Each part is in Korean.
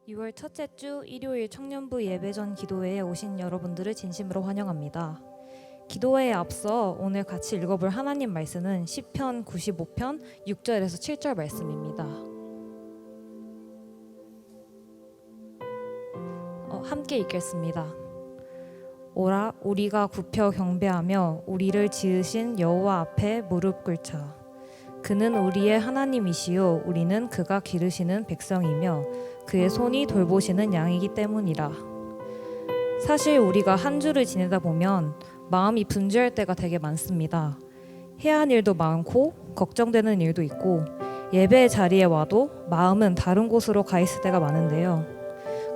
6월 첫째 주 일요일 청년부 예배전 기도회에 오신 여러분들을 진심으로 환영합니다. 기도회에 앞서 오늘 같이 읽어볼 하나님 말씀은 시편 95편 6절에서 7절 말씀입니다. 함께 읽겠습니다. 오라 우리가 굽혀 경배하며 우리를 지으신 여호와 앞에 무릎 꿇자. 그는 우리의 하나님이시요 우리는 그가 기르시는 백성이며 그의 손이 돌보시는 양이기 때문이라. 사실 우리가 한 주를 지내다 보면 마음이 분주할 때가 되게 많습니다. 해야 할 일도 많고 걱정되는 일도 있고 예배의 자리에 와도 마음은 다른 곳으로 가 있을 때가 많은데요.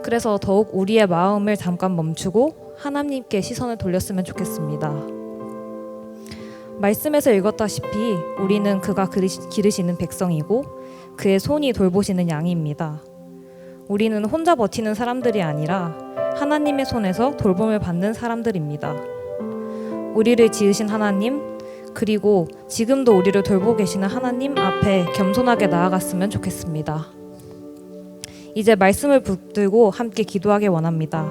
그래서 더욱 우리의 마음을 잠깐 멈추고 하나님께 시선을 돌렸으면 좋겠습니다. 말씀에서 읽었다시피 우리는 그가 기르시는 백성이고 그의 손이 돌보시는 양입니다. 우리는 혼자 버티는 사람들이 아니라 하나님의 손에서 돌봄을 받는 사람들입니다. 우리를 지으신 하나님, 그리고 지금도 우리를 돌보고 계시는 하나님 앞에 겸손하게 나아갔으면 좋겠습니다. 이제 말씀을 붙들고 함께 기도하기 원합니다.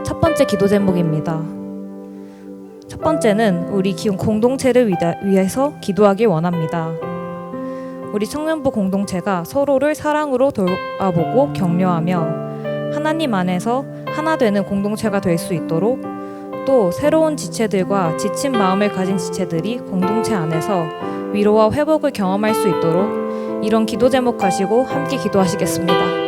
첫 번째 기도 제목입니다. 첫 번째는 우리 공동체를 위해서 기도하기 원합니다. 우리 청년부 공동체가 서로를 사랑으로 돌아보고 격려하며 하나님 안에서 하나 되는 공동체가 될 수 있도록, 또 새로운 지체들과 지친 마음을 가진 지체들이 공동체 안에서 위로와 회복을 경험할 수 있도록 이런 기도 제목 가지고 함께 기도하시겠습니다.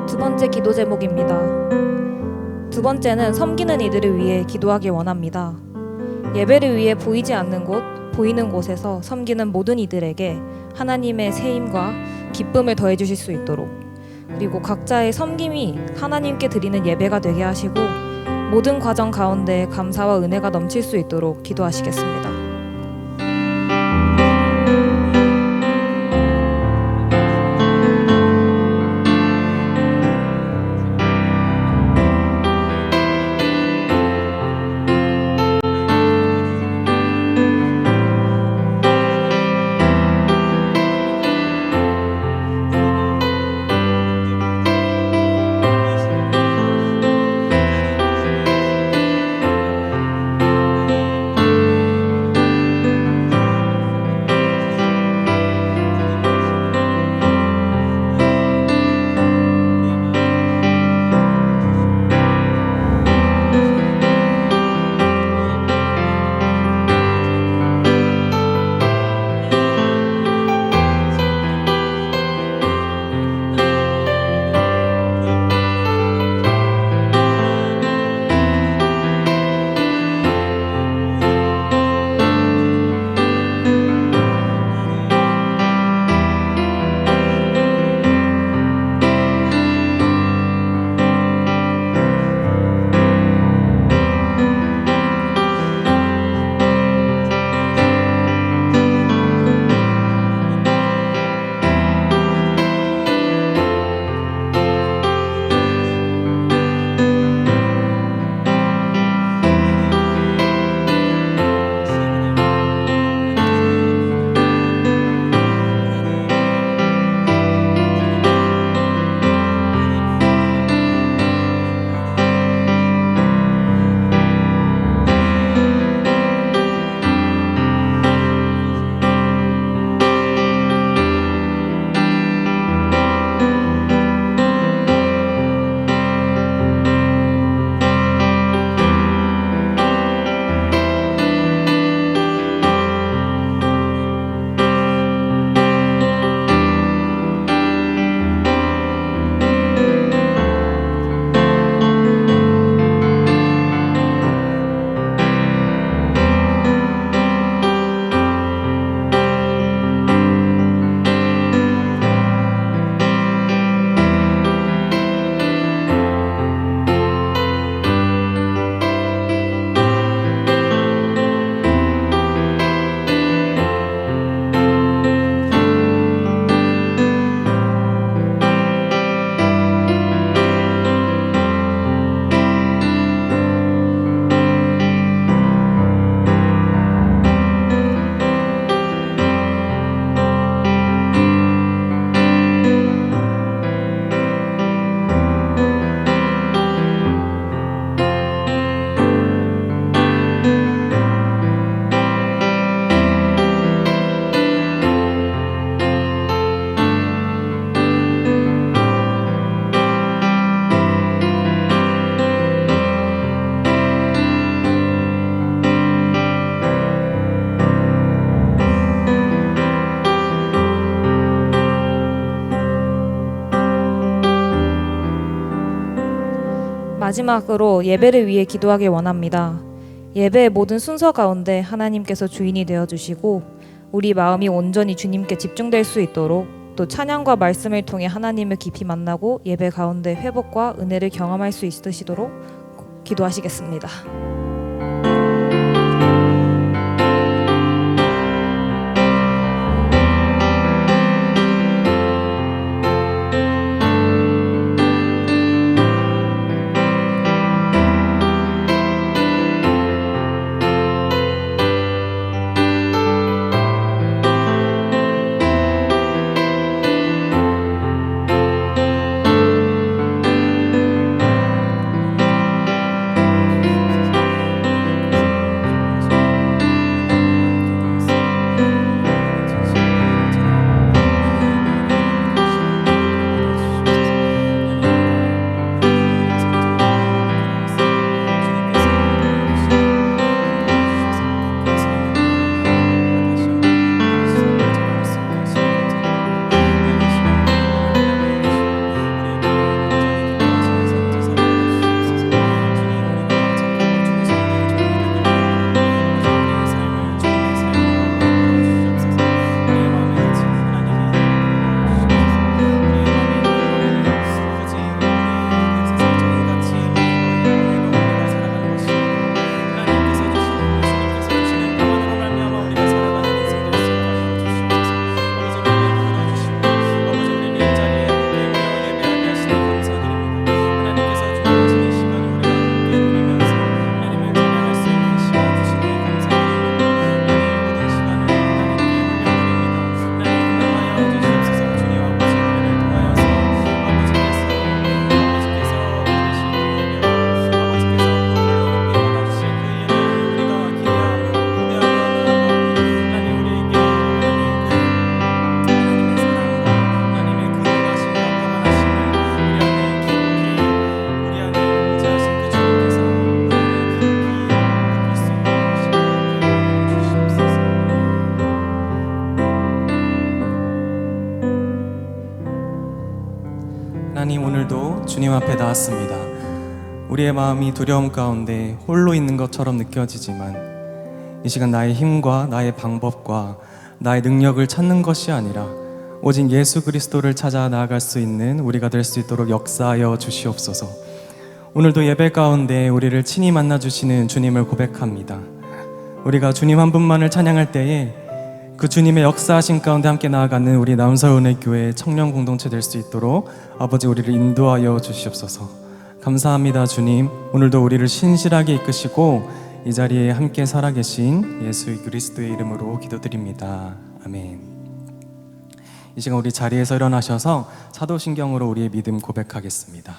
두 번째 기도 제목입니다. 두 번째는 섬기는 이들을 위해 기도하기 원합니다. 예배를 위해 보이지 않는 곳, 보이는 곳에서 섬기는 모든 이들에게 하나님의 세임과 기쁨을 더해 주실 수 있도록, 그리고 각자의 섬김이 하나님께 드리는 예배가 되게 하시고 모든 과정 가운데 감사와 은혜가 넘칠 수 있도록 기도하시겠습니다. 마지막으로 예배를 위해 기도하길 원합니다. 예배의 모든 순서 가운데 하나님께서 주인이 되어주시고 우리 마음이 온전히 주님께 집중될 수 있도록, 또 찬양과 말씀을 통해 하나님을 깊이 만나고 예배 가운데 회복과 은혜를 경험할 수 있으시도록 기도하시겠습니다. 하나님, 오늘도 주님 앞에 나왔습니다. 우리의 마음이 두려움 가운데 홀로 있는 것처럼 느껴지지만 이 시간 나의 힘과 나의 방법과 나의 능력을 찾는 것이 아니라 오직 예수 그리스도를 찾아 나아갈 수 있는 우리가 될 수 있도록 역사하여 주시옵소서. 오늘도 예배 가운데 우리를 친히 만나주시는 주님을 고백합니다. 우리가 주님 한 분만을 찬양할 때에 그 주님의 역사하신 가운데 함께 나아가는 우리 남서은혜교회 청년 공동체 될 수 있도록 아버지 우리를 인도하여 주시옵소서. 감사합니다. 주님, 오늘도 우리를 신실하게 이끄시고 이 자리에 함께 살아계신 예수 그리스도의 이름으로 기도드립니다. 아멘. 이 시간 우리 자리에서 일어나셔서 사도신경으로 우리의 믿음 고백하겠습니다.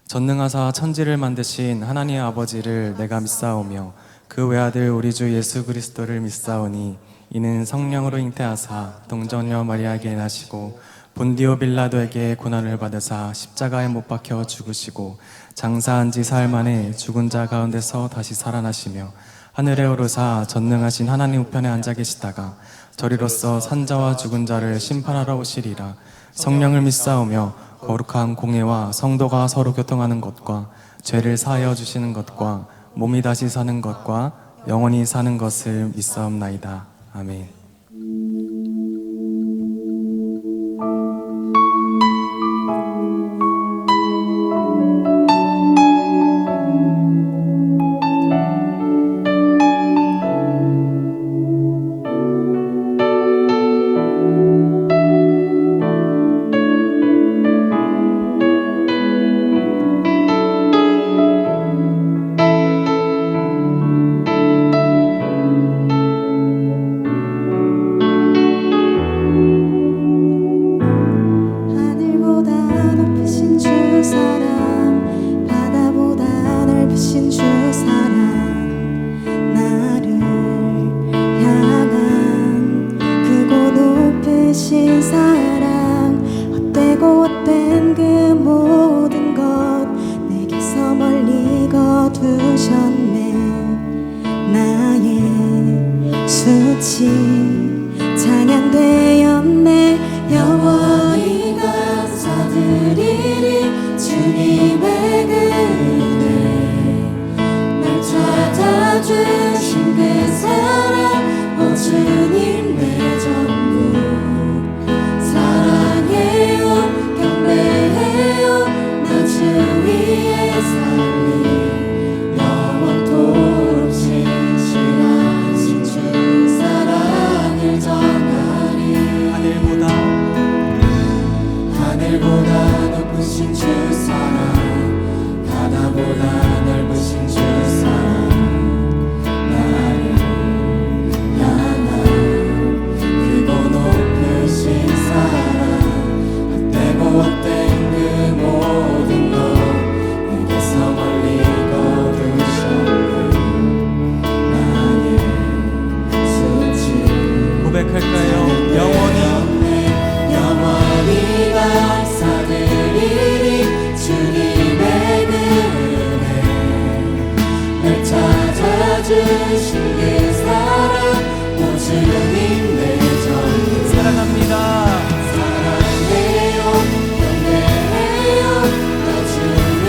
전능하사 천지를 만드신 하나님의 아버지를 내가 믿사오며 그 외아들 우리 주 예수 그리스도를 믿사오니 이는 성령으로 잉태하사 동정녀 마리아에게 나시고 본디오 빌라도에게 고난을 받으사 십자가에 못 박혀 죽으시고 장사한 지 사흘 만에 죽은 자 가운데서 다시 살아나시며 하늘에 오르사 전능하신 하나님 우편에 앉아 계시다가 저리로서 산자와 죽은 자를 심판하러 오시리라. 성령을 믿사오며 거룩한 공예와 성도가 서로 교통하는 것과 죄를 사하여 주시는 것과 몸이 다시 사는 것과 영원히 사는 것을 믿사옵나이다. 아멘. 찬양되었네. 영원히 감사드리리 주님의 그 하늘보다 높으신 주 사랑, 바다보다 넓으신 주 사랑, 나를 향한 크고 높으신 사랑, 헛되고 헛된 그 모든 것 내게서 멀리 거두셨네. 나의 수치 고백할까요? 영원히 감사드리리. 주님의 그 은혜, 날 찾아주신 그 사랑, 오 주님 내 전부 사랑합니다. 사랑해요, 경배해요, 나 주님의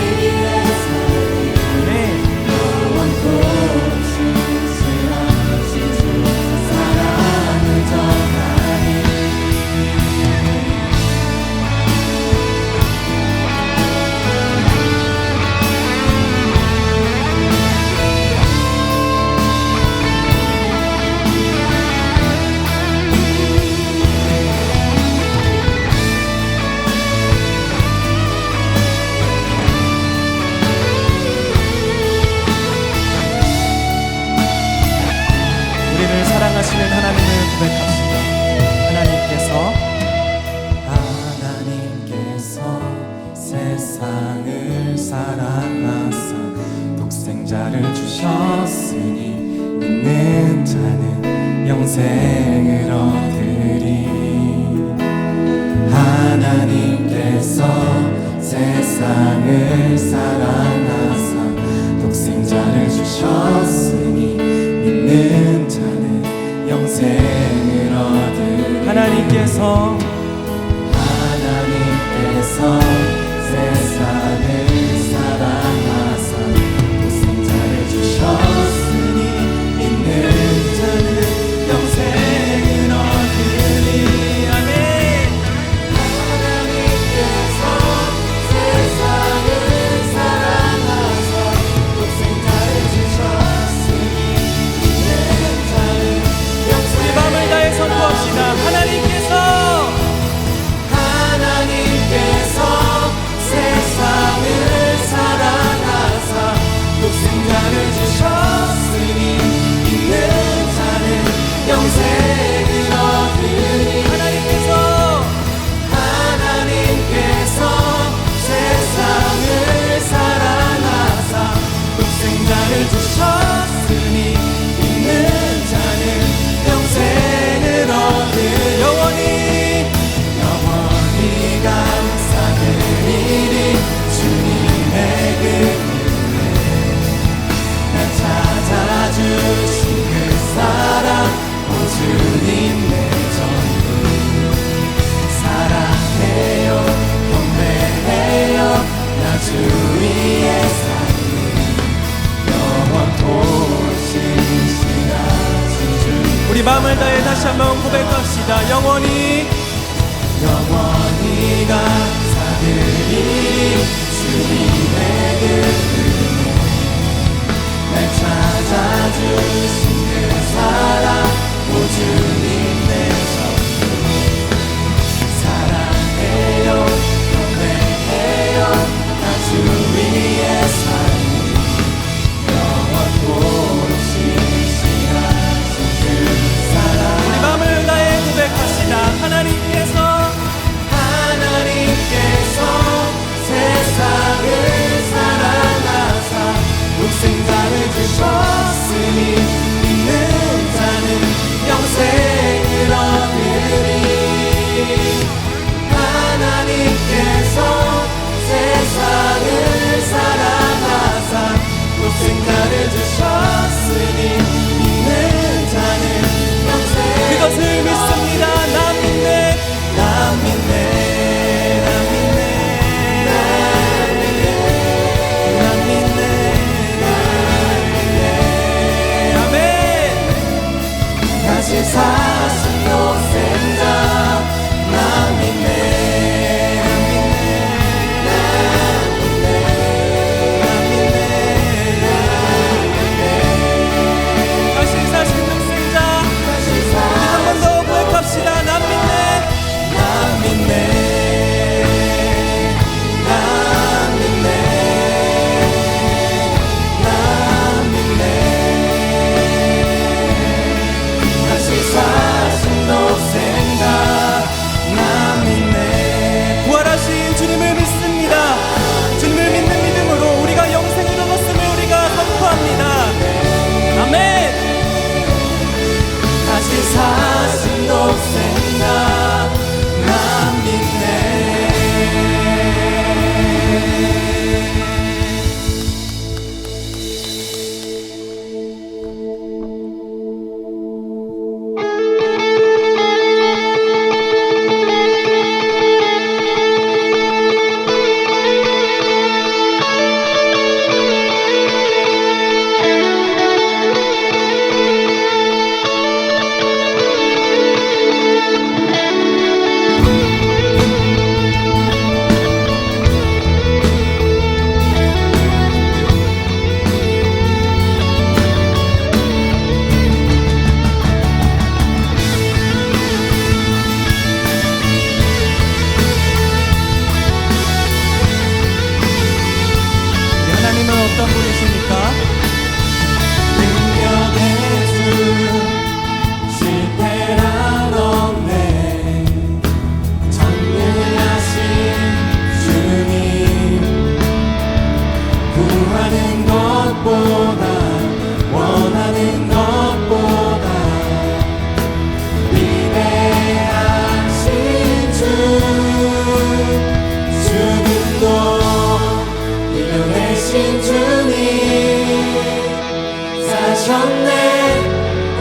사랑해. 영원토록 신실하신 주 사랑을 전하니. 우리를 사랑하시는 하나님을 고백합시다. 하나님께서 세상을 사랑하사 독생자를 주셨으니 믿는 자는 영생을 얻으리. 하나님께서 세상을 사랑하사 독생자를 주셨으니 믿는 자는 영생을 얻으리. 하나님께서 세상을 사랑하사 독생자를 주셨으니 믿는 자는 영생을 얻으리. 아멘. 하나님께서 세상을 사랑하사 독생자를 주셨으니 믿는 자는 영생을. 우리 마음을 다해 선포합시다. 하나님께서 대신 주님 사셨네.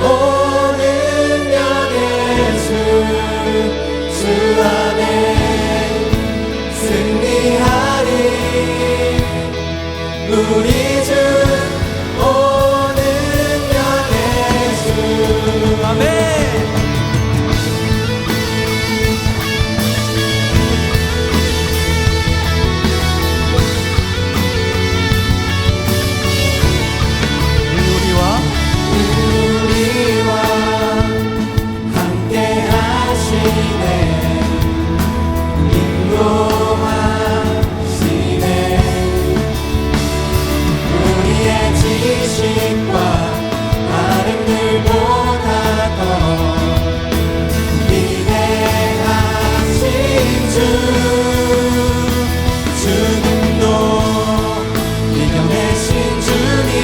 오늘 역의 주 안에 승리하리. 우리 주 오늘 역의 주. 아멘. 우리와 함께 하시네. 인도하시네. 우리의 지식과 바람들보다 더 위대하신 주. 주님도 이겨내신 주님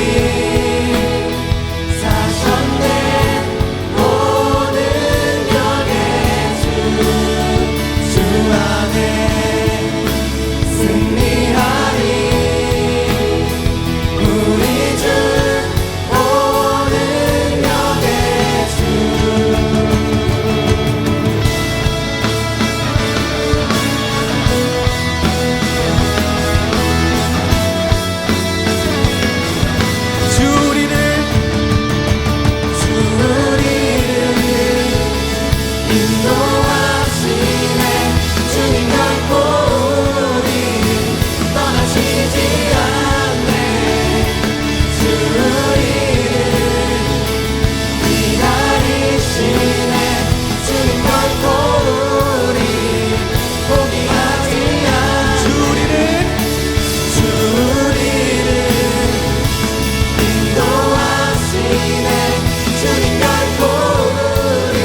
사셨네. 오늘 역의 주 안에 승리하리. 우리 주 오늘 역의 주. 주리를 인도하시네. 주님 결코 우리 떠나시지 않네. 주리를 기다리시네. 주님 결코 우리 포기하지 않네. 주리를 인도하시네. 주님 결코 우리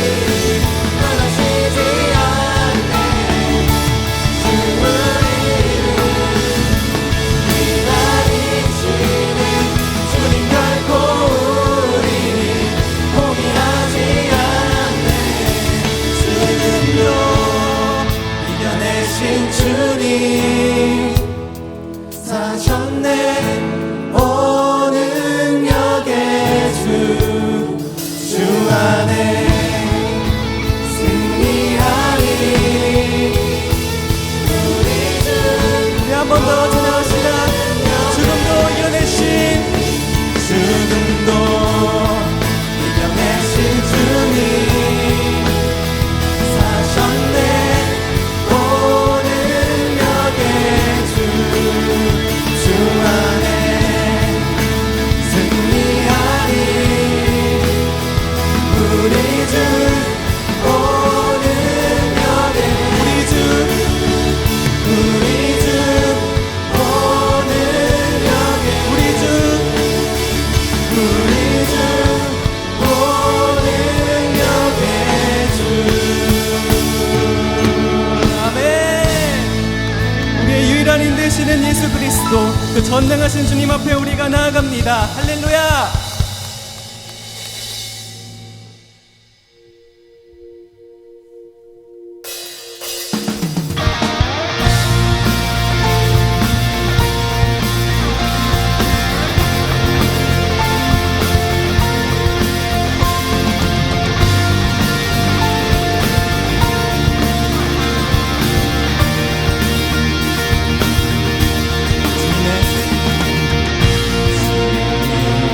떠나시지 않네. 주리를 기다리시네. 주님 결코 우리 포기하지 않네. 주님도 이겨내신 주님 사셨네. 오는 역의 주 안에 승리하리. 우리 주 한 번 더 찬양합시다. 죽음도 이겨내신 주님 사셨네. 오는 역의 주 안에 승리하리. 우리 주 오늘 역의 우리 주 오늘 역의 우리 주 오늘 역의 주. 아멘. 우리의 유일한 인 되시는 예수 그리스도, 그 전능하신 주님 앞에 우리가 나아갑니다. 할렐루야.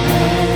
주님의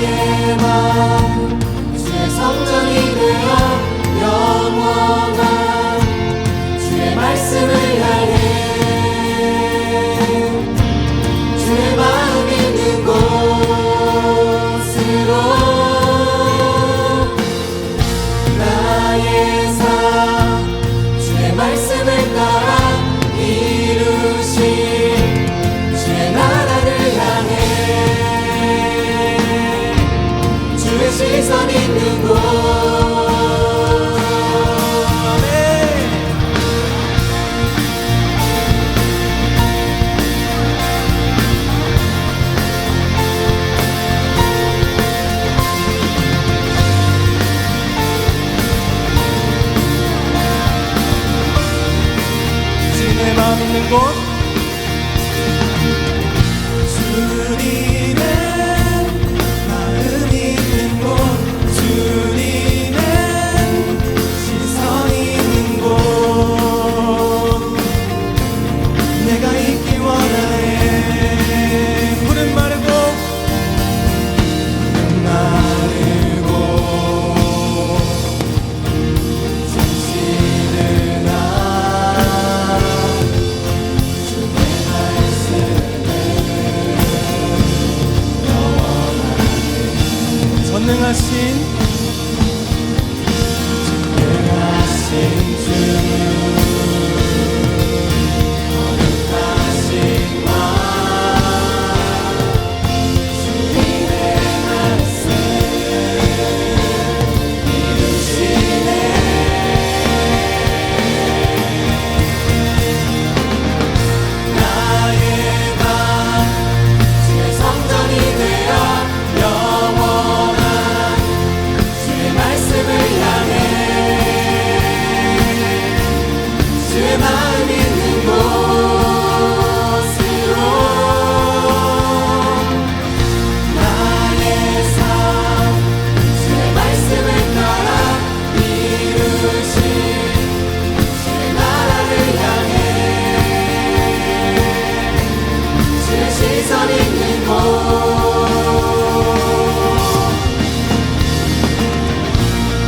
나의 마음 주의 성전이 되어 영원한 주의 말씀을 향해 주의 마음 있는 곳으로 나의 삶 주의 말씀을 따라 이루신 주의 나라를 향해 주의 시선 있는 곳 주님의 마음 있는 곳 주님의 마음 있는 곳 주님의 시선 있는 곳 내가 있기 원하네 푸른 마르고 정신을 나 주의 말씀을 전능하신 하신 주 거룩하신 마 주님의 말씀 이루시네 나의 맘 주의 성전이 되어 영원한 주의 말씀을 향해 주의 마음 있는 곳으로 나의 삶 주의 말씀을 따라 이루신 주의 나라를 향해 주의 시선 있는 곳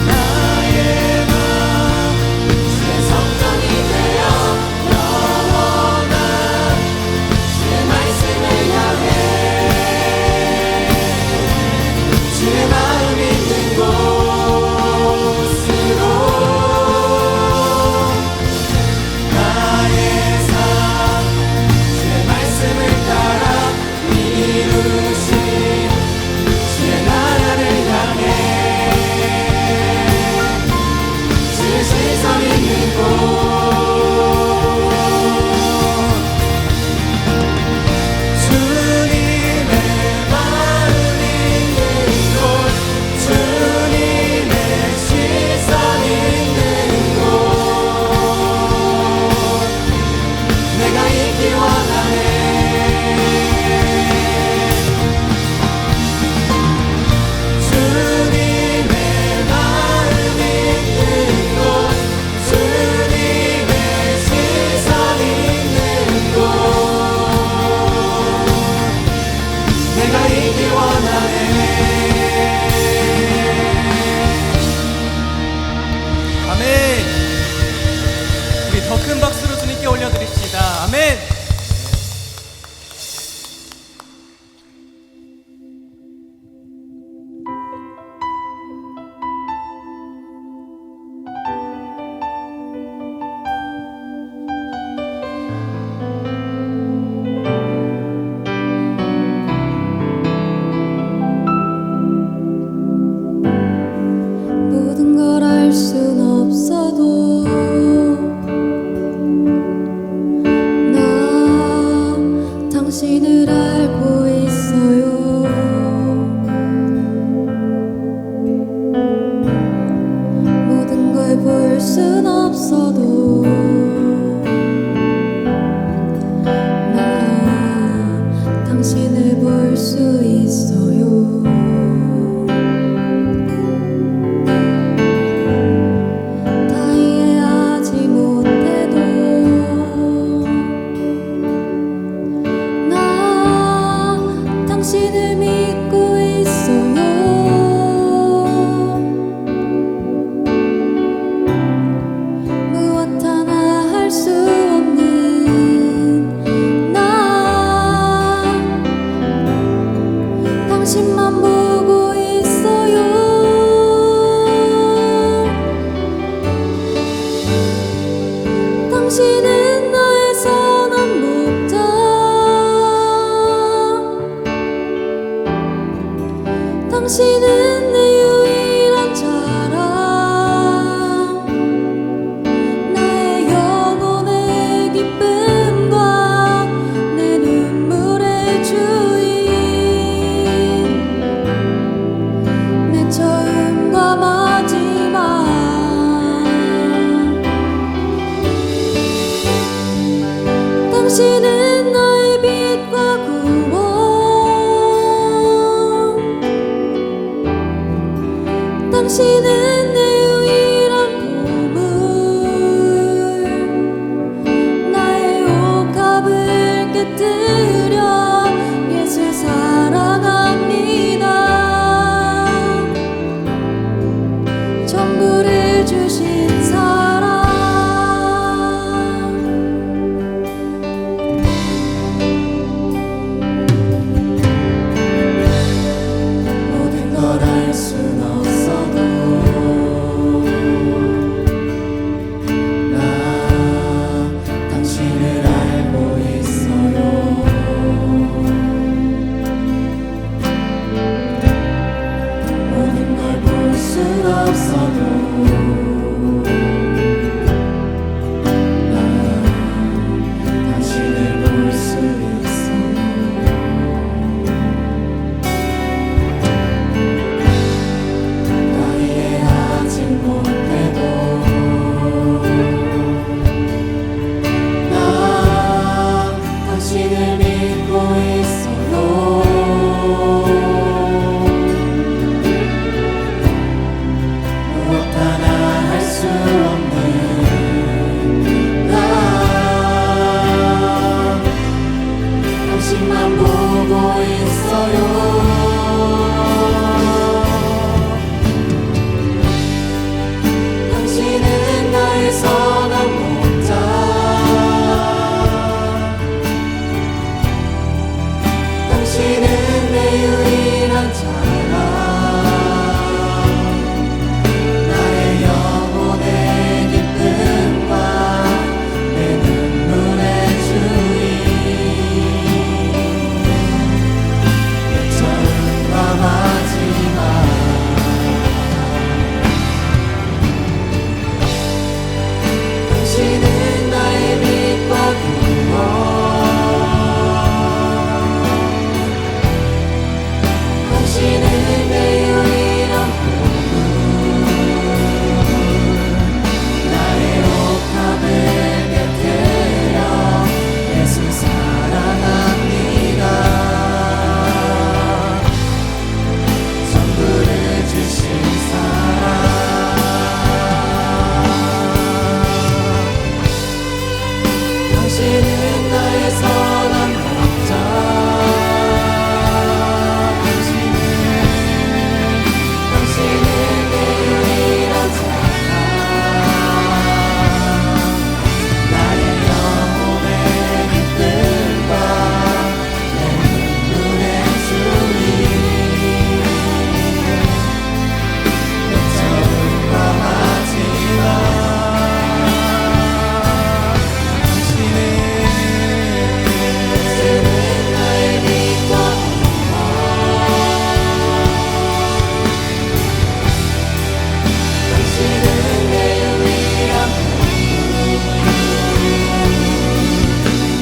나의 맘 주의 성전이 되어 영원한 주의 말씀을 향해 주의 마음 있는 곳으로 나의 삶 주의 말씀을 따라 이루신 주의 나라를 향해 주의 시선 있는 곳 주님의 마음 있는 곳 주님의 시선 있는 곳 내가 있기 원하네 주님의 마음 있는 곳 주님의 시선 있는 곳 내가 있기 원하네 아멘. 우리 더 큰 박수로 주님께 올려드립시다. 아멘. 모든 걸 알 순 없어도 나 당신을 알고 있어요. 모든 걸 볼 순 없어도 나 당신을 볼 수 있어요. 다 이해하지 못해도 나 당신을 믿고 있어요. 당신만 보고 있어요. 당신은 나의 선한 목자. 당신은 내 유일한 자랑. 나의 영혼의 기쁨과 내 눈물의 주인. 내 처음과 마지막. 당신은 나의 빛과 구원. 당신은 내 유일한 보물. 나의 옥합을 깨뜨려 예수 사랑합니다. 전부를 주신 사랑. 모든 걸 알 순 없어도 나 당신을 알고 있어요. 모든 걸 볼 순 없어도 나 당신을 볼 수 있어요. 나 이해하지 못해도 나 당신을 믿고 있어요. 무엇 하나 할 수 없는 나 당신만 보고 있어요. 당신은 나의 선한 목자. 당신은 내 유일한 자랑. 나의 영혼의 기쁨과 내 눈물의 주인. 내 처음과 마지막. 당신은 나의 빛과 구원. 당신은 내 유일한 보물. 나의 옥합을 깨뜨려 예수 사랑합니다. 전부를 주신 사랑. 당신은 나의 선한 목자. 당신은 내 유일한 사랑. 나의 영혼의 기쁨과 내 눈물의 주인. 내 처음과 마지막. 당신은 나의 빛과 구원. 당신은 내 유일한 보물.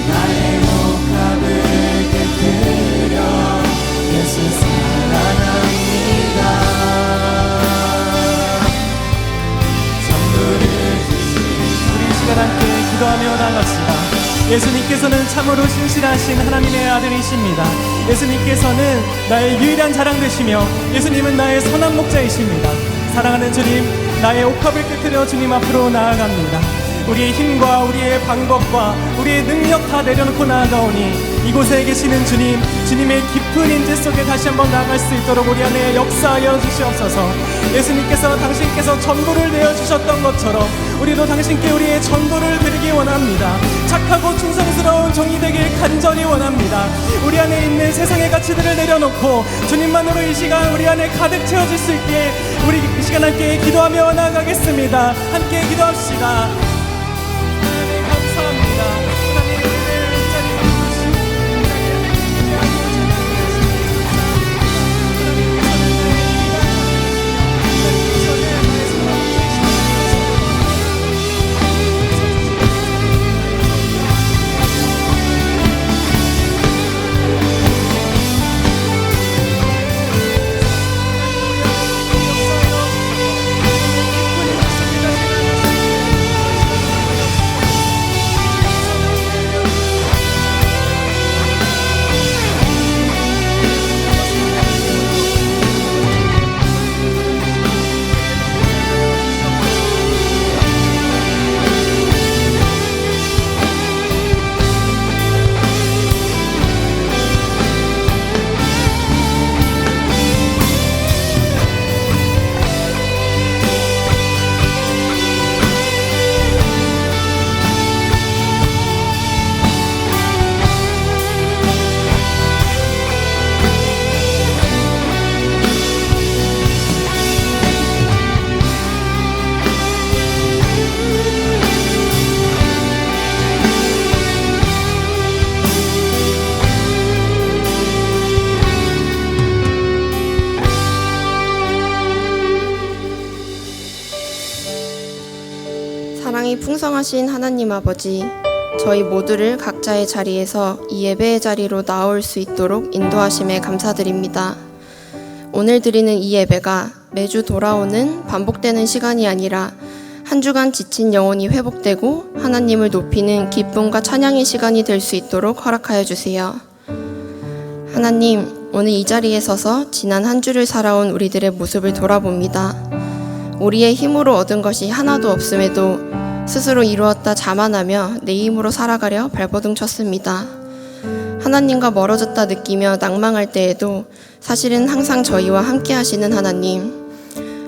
나의 옥합을 깨뜨려 예수 사랑합니다. 전부를 주신 우리 이 시간 함께 기도하며 나아갑시다. 예수님께서는 참으로 신실하신 하나님의 아들이십니다. 예수님께서는 나의 유일한 자랑 되시며 예수님은 나의 선한 목자이십니다. 사랑하는 주님, 나의 옥합을 깨뜨려 주님 앞으로 나아갑니다. 우리의 힘과 우리의 방법과 우리의 능력 다 내려놓고 나아가오니 이곳에 계시는 주님, 주님의 깊은 인재 속에 다시 한번 나아갈 수 있도록 우리 안에 역사하여 주시옵소서. 예수님께서 당신께서 전부를 내어주셨던 것처럼 우리도 당신께 우리의 전부를 드리기 원합니다. 착하고 충성스러운 종이 되길 간절히 원합니다. 우리 안에 있는 세상의 가치들을 내려놓고 주님만으로 이 시간 우리 안에 가득 채워질 수 있게 우리 이 시간 함께 기도하며 나아가겠습니다. 함께 기도합시다. 하나님 감사합니다. 하나님 우리를 이 자리에 부르시고 이 자리에 함께 사랑이 풍성하신 하나님 아버지, 저희 모두를 각자의 자리에서 이 예배의 자리로 나올 수 있도록 인도하심에 감사드립니다. 오늘 드리는 이 예배가 매주 돌아오는 반복되는 시간이 아니라 한 주간 지친 영혼이 회복되고 하나님을 높이는 기쁨과 찬양의 시간이 될 수 있도록 허락하여 주세요. 하나님, 오늘 이 자리에 서서 지난 한 주를 살아온 우리들의 모습을 돌아봅니다. 우리의 힘으로 얻은 것이 하나도 없음에도 스스로 이루었다 자만하며 내 힘으로 살아가려 발버둥 쳤습니다. 하나님과 멀어졌다 느끼며 낭망할 때에도 사실은 항상 저희와 함께 하시는 하나님,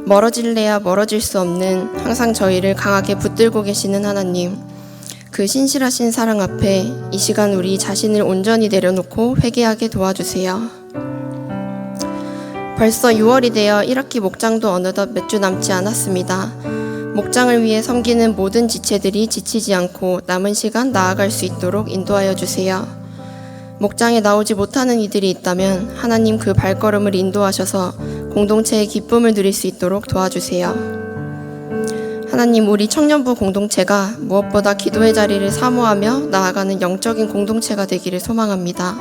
멀어질래야 멀어질 수 없는 항상 저희를 강하게 붙들고 계시는 하나님, 그 신실하신 사랑 앞에 이 시간 우리 자신을 온전히 내려놓고 회개하게 도와주세요. 벌써 6월이 되어 1학기 목장도 어느덧 몇 주 남지 않았습니다. 목장을 위해 섬기는 모든 지체들이 지치지 않고 남은 시간 나아갈 수 있도록 인도하여 주세요. 목장에 나오지 못하는 이들이 있다면 하나님 그 발걸음을 인도하셔서 공동체의 기쁨을 누릴 수 있도록 도와주세요. 하나님, 우리 청년부 공동체가 무엇보다 기도의 자리를 사모하며 나아가는 영적인 공동체가 되기를 소망합니다.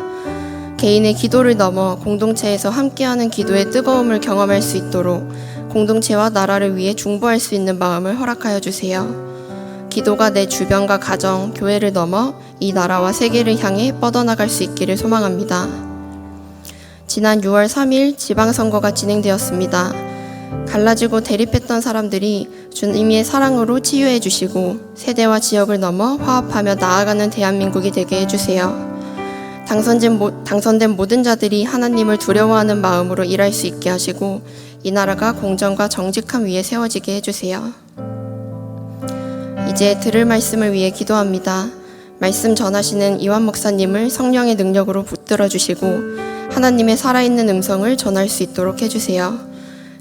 개인의 기도를 넘어 공동체에서 함께하는 기도의 뜨거움을 경험할 수 있도록 공동체와 나라를 위해 중보할 수 있는 마음을 허락하여 주세요. 기도가 내 주변과 가정, 교회를 넘어 이 나라와 세계를 향해 뻗어나갈 수 있기를 소망합니다. 지난 6월 3일 지방선거가 진행되었습니다. 갈라지고 대립했던 사람들이 주님의 사랑으로 치유해 주시고 세대와 지역을 넘어 화합하며 나아가는 대한민국이 되게 해주세요. 당선된 모든 자들이 하나님을 두려워하는 마음으로 일할 수 있게 하시고 이 나라가 공정과 정직함 위에 세워지게 해주세요. 이제 들을 말씀을 위해 기도합니다. 말씀 전하시는 이완 목사님을 성령의 능력으로 붙들어 주시고 하나님의 살아있는 음성을 전할 수 있도록 해주세요.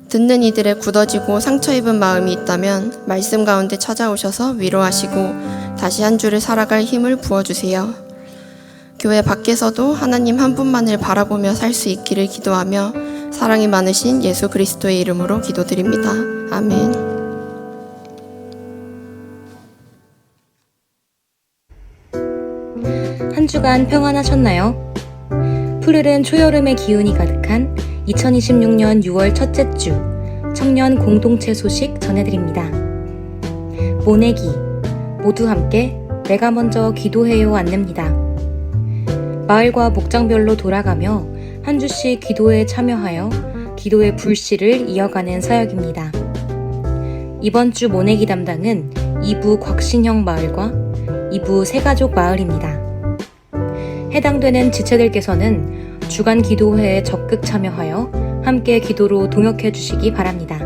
듣는 이들의 굳어지고 상처 입은 마음이 있다면 말씀 가운데 찾아오셔서 위로하시고 다시 한 주를 살아갈 힘을 부어주세요. 교회 밖에서도 하나님 한 분만을 바라보며 살 수 있기를 기도하며 사랑이 많으신 예수 그리스도의 이름으로 기도드립니다. 아멘. 한 주간 평안하셨나요? 푸르른 초여름의 기운이 가득한 2026년 6월 첫째 주 청년 공동체 소식 전해드립니다. 모내기 모두 함께 내가 먼저 기도해요 안내입니다. 마을과 목장별로 돌아가며 한 주씩 기도에 참여하여 기도의 불씨를 이어가는 사역입니다. 이번 주 모내기 담당은 이부 곽신형 마을과 이부 새가족 마을입니다. 해당되는 지체들께서는 주간 기도회에 적극 참여하여 함께 기도로 동역해 주시기 바랍니다.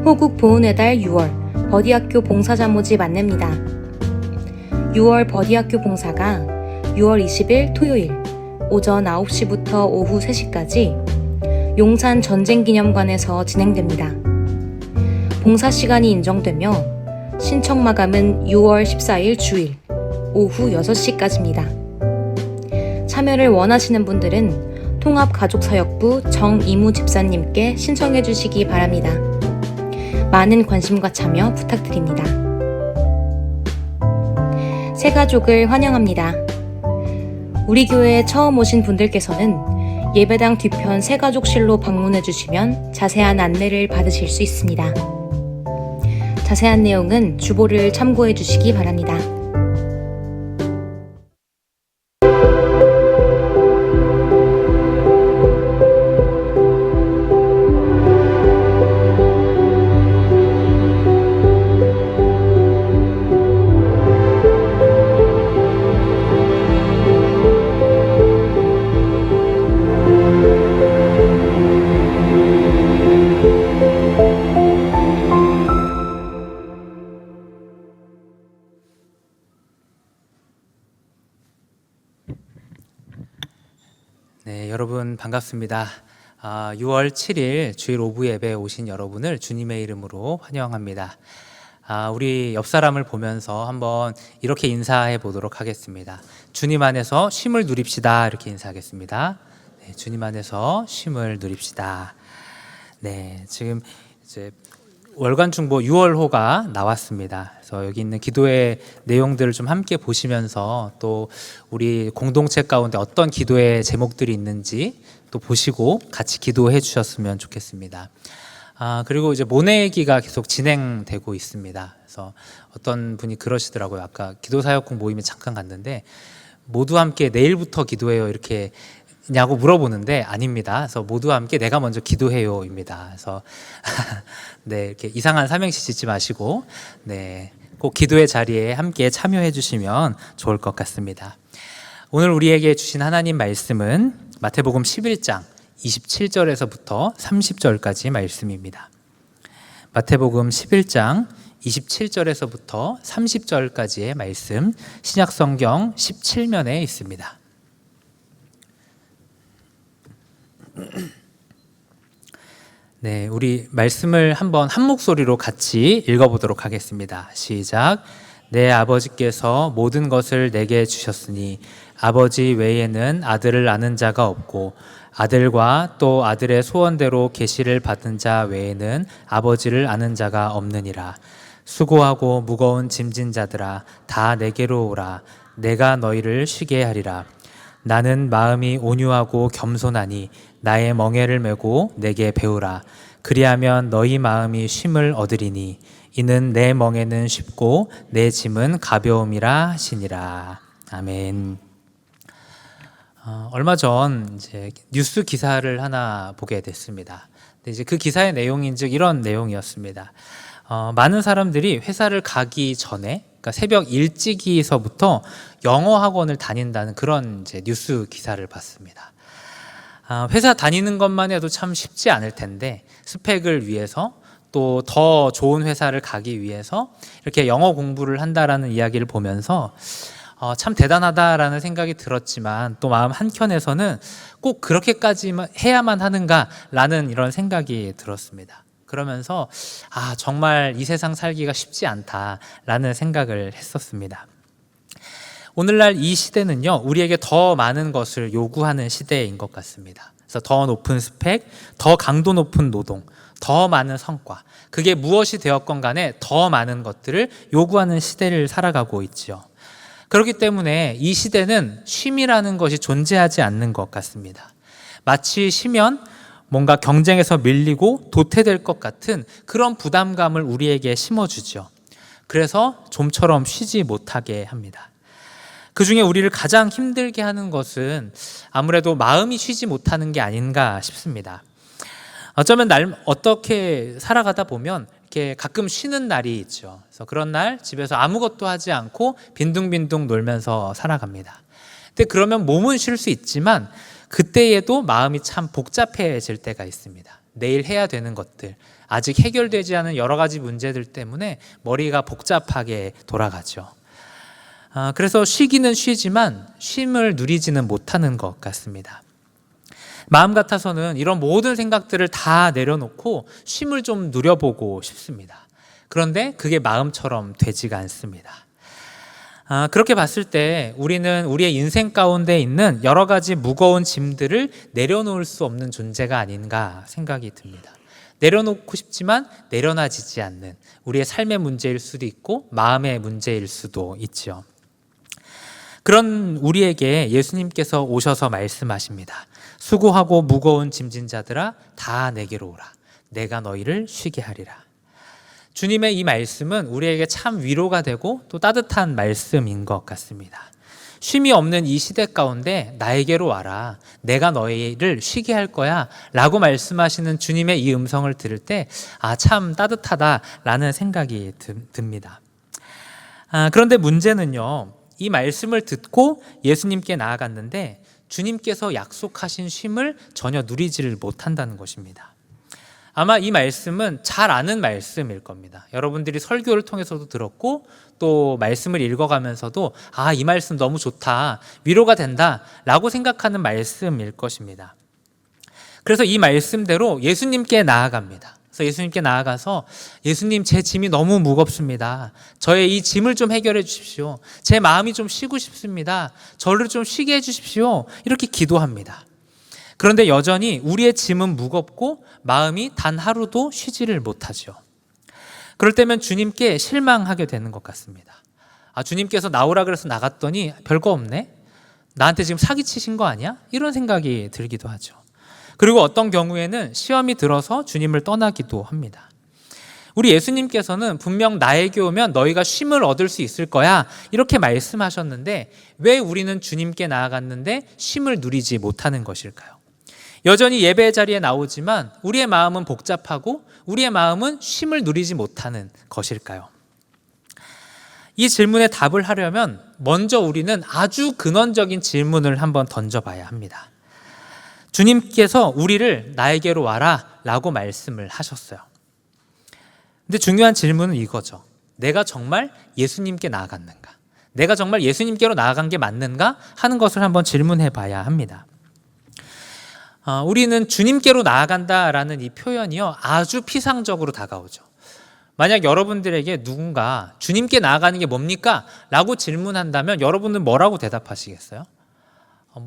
호국 보훈의 달 6월 버디학교 봉사자모집 안내입니다. 6월 버디학교 봉사가 6월 20일 토요일 오전 9시부터 오후 3시까지 용산 전쟁기념관에서 진행됩니다. 봉사 시간이 인정되며 신청 마감은 6월 14일 주일 오후 6시까지입니다. 참여를 원하시는 분들은 통합가족사역부 정이무 집사님께 신청해 주시기 바랍니다. 많은 관심과 참여 부탁드립니다. 새가족을 환영합니다. 우리 교회에 처음 오신 분들께서는 예배당 뒤편 새가족실로 방문해 주시면 자세한 안내를 받으실 수 있습니다. 자세한 내용은 주보를 참고해 주시기 바랍니다. 네, 여러분 반갑습니다. 6월 7일 주일 오부 예배에 오신 여러분을 주님의 이름으로 환영합니다. 우리 옆 사람을 보면서 한번 이렇게 인사해 보도록 하겠습니다. 주님 안에서 쉼을 누립시다. 이렇게 인사하겠습니다. 네, 주님 안에서 쉼을 누립시다. 네, 지금 이제 월간 중보 6월호가 나왔습니다. 그래서 여기 있는 기도의 내용들을 좀 함께 보시면서 또 우리 공동체 가운데 어떤 기도의 제목들이 있는지 또 보시고 같이 기도해 주셨으면 좋겠습니다. 그리고 이제 모내기가 계속 진행되고 있습니다. 그래서 어떤 분이 그러시더라고요. 아까 기도사역국 모임에 잠깐 갔는데 모두 함께 내일부터 기도해요 이렇게 냐고 물어보는데 아닙니다. 그래서 모두 함께 내가 먼저 기도해요입니다. 그래서 네, 이렇게 이상한 삼행시 짓지 마시고 네, 꼭 기도의 자리에 함께 참여해 주시면 좋을 것 같습니다. 오늘 우리에게 주신 하나님 말씀은 마태복음 11장 27절에서부터 30절까지 말씀입니다. 마태복음 11장 27절에서부터 30절까지의 말씀, 신약성경 17면에 있습니다. 네, 우리 말씀을 한번 한 목소리로 같이 읽어보도록 하겠습니다. 시작. 내 아버지께서 모든 것을 내게 주셨으니 아버지 외에는 아들을 아는 자가 없고 아들과 또 아들의 소원대로 계시를 받은 자 외에는 아버지를 아는 자가 없느니라. 수고하고 무거운 짐진 자들아 다 내게로 오라. 내가 너희를 쉬게 하리라. 나는 마음이 온유하고 겸손하니 나의 멍에를 메고 내게 배우라. 그리하면 너희 마음이 쉼을 얻으리니 이는 내 멍에는 쉽고 내 짐은 가벼움이라 하시니라. 아멘. 얼마 전 이제 뉴스 기사를 하나 보게 됐습니다. 근데 이제 그 기사의 내용인즉 이런 내용이었습니다. 많은 사람들이 회사를 가기 전에, 그러니까 새벽 일찍이서부터 영어 학원을 다닌다는 그런 이제 뉴스 기사를 봤습니다. 회사 다니는 것만 해도 참 쉽지 않을 텐데 스펙을 위해서 또 더 좋은 회사를 가기 위해서 이렇게 영어 공부를 한다라는 이야기를 보면서 참 대단하다라는 생각이 들었지만 또 마음 한켠에서는 꼭 그렇게까지 해야만 하는가라는 이런 생각이 들었습니다. 그러면서 정말 이 세상 살기가 쉽지 않다라는 생각을 했었습니다. 오늘날 이 시대는요, 우리에게 더 많은 것을 요구하는 시대인 것 같습니다. 그래서 더 높은 스펙, 더 강도 높은 노동, 더 많은 성과, 그게 무엇이 되었건 간에 더 많은 것들을 요구하는 시대를 살아가고 있죠. 그렇기 때문에 이 시대는 쉼이라는 것이 존재하지 않는 것 같습니다. 마치 쉬면 뭔가 경쟁에서 밀리고 도태될 것 같은 그런 부담감을 우리에게 심어주죠. 그래서 좀처럼 쉬지 못하게 합니다. 그 중에 우리를 가장 힘들게 하는 것은 아무래도 마음이 쉬지 못하는 게 아닌가 싶습니다. 어쩌면 날 어떻게 살아가다 보면 이렇게 가끔 쉬는 날이 있죠. 그래서 그런 날 집에서 아무것도 하지 않고 빈둥빈둥 놀면서 살아갑니다. 근데 그러면 몸은 쉴 수 있지만 그때에도 마음이 참 복잡해질 때가 있습니다. 내일 해야 되는 것들, 아직 해결되지 않은 여러 가지 문제들 때문에 머리가 복잡하게 돌아가죠. 그래서 쉬기는 쉬지만 쉼을 누리지는 못하는 것 같습니다. 마음 같아서는 이런 모든 생각들을 다 내려놓고 쉼을 좀 누려보고 싶습니다. 그런데 그게 마음처럼 되지가 않습니다. 그렇게 봤을 때 우리는 우리의 인생 가운데 있는 여러 가지 무거운 짐들을 내려놓을 수 없는 존재가 아닌가 생각이 듭니다. 내려놓고 싶지만 내려놔지지 않는 우리의 삶의 문제일 수도 있고 마음의 문제일 수도 있죠. 그런 우리에게 예수님께서 오셔서 말씀하십니다. 수고하고 무거운 짐진 자들아 다 내게로 오라. 내가 너희를 쉬게 하리라. 주님의 이 말씀은 우리에게 참 위로가 되고 또 따뜻한 말씀인 것 같습니다. 쉼이 없는 이 시대 가운데 나에게로 와라. 내가 너희를 쉬게 할 거야. 라고 말씀하시는 주님의 이 음성을 들을 때 참 따뜻하다라는 생각이 듭니다. 그런데 문제는요. 이 말씀을 듣고 예수님께 나아갔는데 주님께서 약속하신 쉼을 전혀 누리지를 못한다는 것입니다. 아마 이 말씀은 잘 아는 말씀일 겁니다. 여러분들이 설교를 통해서도 들었고 또 말씀을 읽어가면서도 이 말씀 너무 좋다, 위로가 된다 라고 생각하는 말씀일 것입니다. 그래서 이 말씀대로 예수님께 나아갑니다. 그래서 예수님께 나아가서 예수님, 제 짐이 너무 무겁습니다. 저의 이 짐을 좀 해결해 주십시오. 제 마음이 좀 쉬고 싶습니다. 저를 좀 쉬게 해 주십시오. 이렇게 기도합니다. 그런데 여전히 우리의 짐은 무겁고 마음이 단 하루도 쉬지를 못하죠. 그럴 때면 주님께 실망하게 되는 것 같습니다. 주님께서 나오라 그래서 나갔더니 별거 없네? 나한테 지금 사기치신 거 아니야? 이런 생각이 들기도 하죠. 그리고 어떤 경우에는 시험이 들어서 주님을 떠나기도 합니다. 우리 예수님께서는 분명 나에게 오면 너희가 쉼을 얻을 수 있을 거야 이렇게 말씀하셨는데 왜 우리는 주님께 나아갔는데 쉼을 누리지 못하는 것일까요? 여전히 예배 자리에 나오지만 우리의 마음은 복잡하고 우리의 마음은 쉼을 누리지 못하는 것일까요? 이 질문에 답을 하려면 먼저 우리는 아주 근원적인 질문을 한번 던져봐야 합니다. 주님께서 우리를 나에게로 와라 라고 말씀을 하셨어요. 근데 중요한 질문은 이거죠. 내가 정말 예수님께 나아갔는가? 내가 정말 예수님께로 나아간 게 맞는가? 하는 것을 한번 질문해 봐야 합니다. 우리는 주님께로 나아간다라는 이 표현이요, 아주 피상적으로 다가오죠. 만약 여러분들에게 누군가 주님께 나아가는 게 뭡니까? 라고 질문한다면 여러분은 뭐라고 대답하시겠어요?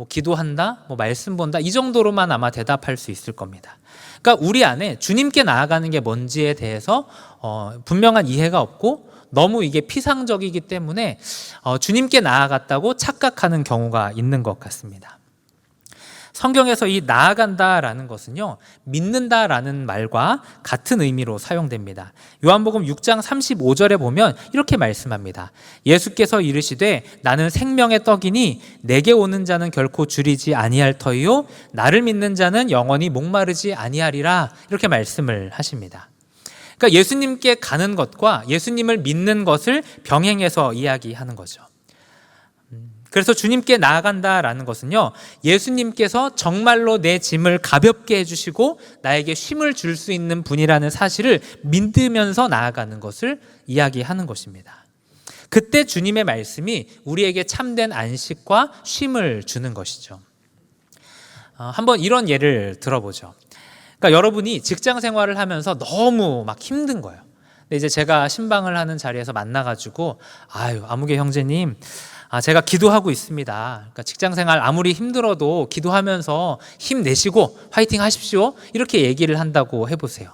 기도한다, 말씀 본다, 이 정도로만 아마 대답할 수 있을 겁니다. 그러니까 우리 안에 주님께 나아가는 게 뭔지에 대해서 분명한 이해가 없고 너무 이게 피상적이기 때문에 주님께 나아갔다고 착각하는 경우가 있는 것 같습니다. 성경에서 이 나아간다라는 것은요, 믿는다라는 말과 같은 의미로 사용됩니다. 요한복음 6장 35절에 보면 이렇게 말씀합니다. 예수께서 이르시되 나는 생명의 떡이니 내게 오는 자는 결코 줄이지 아니할 터이요 나를 믿는 자는 영원히 목마르지 아니하리라, 이렇게 말씀을 하십니다. 그러니까 예수님께 가는 것과 예수님을 믿는 것을 병행해서 이야기하는 거죠. 그래서 주님께 나아간다라는 것은요, 예수님께서 정말로 내 짐을 가볍게 해주시고 나에게 쉼을 줄 수 있는 분이라는 사실을 믿으면서 나아가는 것을 이야기하는 것입니다. 그때 주님의 말씀이 우리에게 참된 안식과 쉼을 주는 것이죠. 한번 이런 예를 들어보죠. 그러니까 여러분이 직장 생활을 하면서 너무 막 힘든 거예요. 근데 이제 제가 신방을 하는 자리에서 만나가지고 아무개 형제님, 제가 기도하고 있습니다. 그러니까 직장생활 아무리 힘들어도 기도하면서 힘내시고 화이팅 하십시오. 이렇게 얘기를 한다고 해보세요.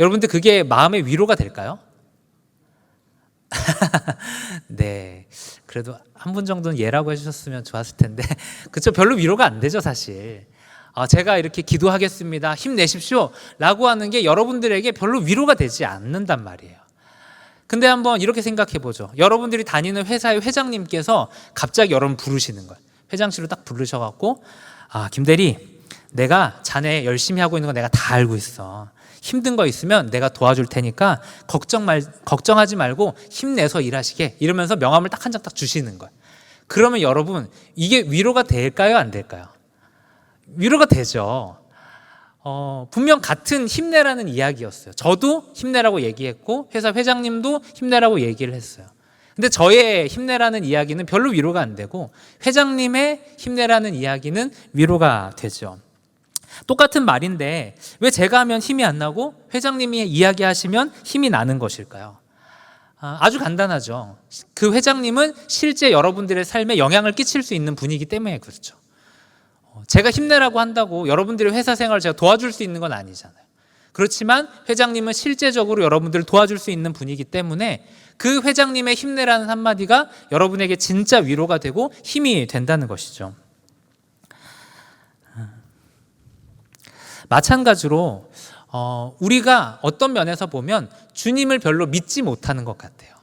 여러분들 그게 마음의 위로가 될까요? 네, 그래도 한 분 정도는 예라고 해주셨으면 좋았을 텐데 그쵸, 별로 위로가 안 되죠 사실. 제가 이렇게 기도하겠습니다, 힘내십시오 라고 하는 게 여러분들에게 별로 위로가 되지 않는단 말이에요. 근데 한번 이렇게 생각해 보죠. 여러분들이 다니는 회사의 회장님께서 갑자기 여러분 부르시는 거예요. 회장실로 딱 부르셔갖고 김대리, 내가 자네 열심히 하고 있는 거 내가 다 알고 있어. 힘든 거 있으면 내가 도와줄 테니까 걱정하지 말고 힘내서 일하시게. 이러면서 명함을 딱 한 장 딱 주시는 거예요. 그러면 여러분, 이게 위로가 될까요? 안 될까요? 위로가 되죠. 분명 같은 힘내라는 이야기였어요. 저도 힘내라고 얘기했고 회사 회장님도 힘내라고 얘기를 했어요. 근데 저의 힘내라는 이야기는 별로 위로가 안 되고 회장님의 힘내라는 이야기는 위로가 되죠. 똑같은 말인데 왜 제가 하면 힘이 안 나고 회장님이 이야기하시면 힘이 나는 것일까요? 아주 간단하죠. 그 회장님은 실제 여러분들의 삶에 영향을 끼칠 수 있는 분이기 때문에 그렇죠. 제가 힘내라고 한다고 여러분들의 회사 생활을 제가 도와줄 수 있는 건 아니잖아요. 그렇지만 회장님은 실제적으로 여러분들을 도와줄 수 있는 분이기 때문에 그 회장님의 힘내라는 한마디가 여러분에게 진짜 위로가 되고 힘이 된다는 것이죠. 마찬가지로 우리가 어떤 면에서 보면 주님을 별로 믿지 못하는 것 같아요.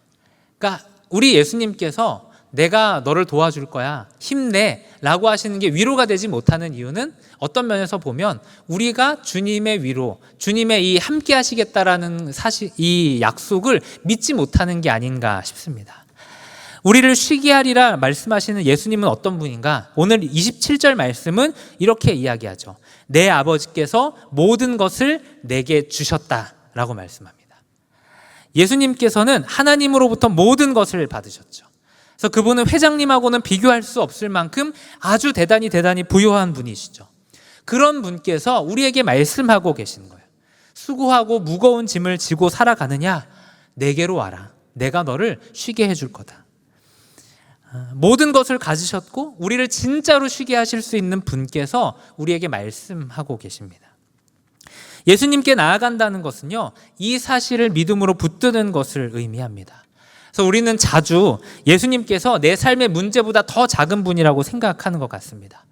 그러니까 우리 예수님께서 내가 너를 도와줄 거야, 힘내 라고 하시는 게 위로가 되지 못하는 이유는 어떤 면에서 보면 우리가 주님의 위로, 주님의 이 함께 하시겠다라는 사실, 이 약속을 믿지 못하는 게 아닌가 싶습니다. 우리를 쉬게 하리라 말씀하시는 예수님은 어떤 분인가? 오늘 27절 말씀은 이렇게 이야기하죠. 내 아버지께서 모든 것을 내게 주셨다라고 말씀합니다. 예수님께서는 하나님으로부터 모든 것을 받으셨죠. 그래서 그분은 회장님하고는 비교할 수 없을 만큼 아주 대단히 부유한 분이시죠. 그런 분께서 우리에게 말씀하고 계신 거예요. 수고하고 무거운 짐을 지고 살아가느냐? 내게로 와라. 내가 너를 쉬게 해줄 거다. 모든 것을 가지셨고 우리를 진짜로 쉬게 하실 수 있는 분께서 우리에게 말씀하고 계십니다. 예수님께 나아간다는 것은요, 이 사실을 믿음으로 붙드는 것을 의미합니다. 그래서 우리는 자주 예수님께서 내 삶의 문제보다 더 작은 분이라고 생각하는 것 같습니다.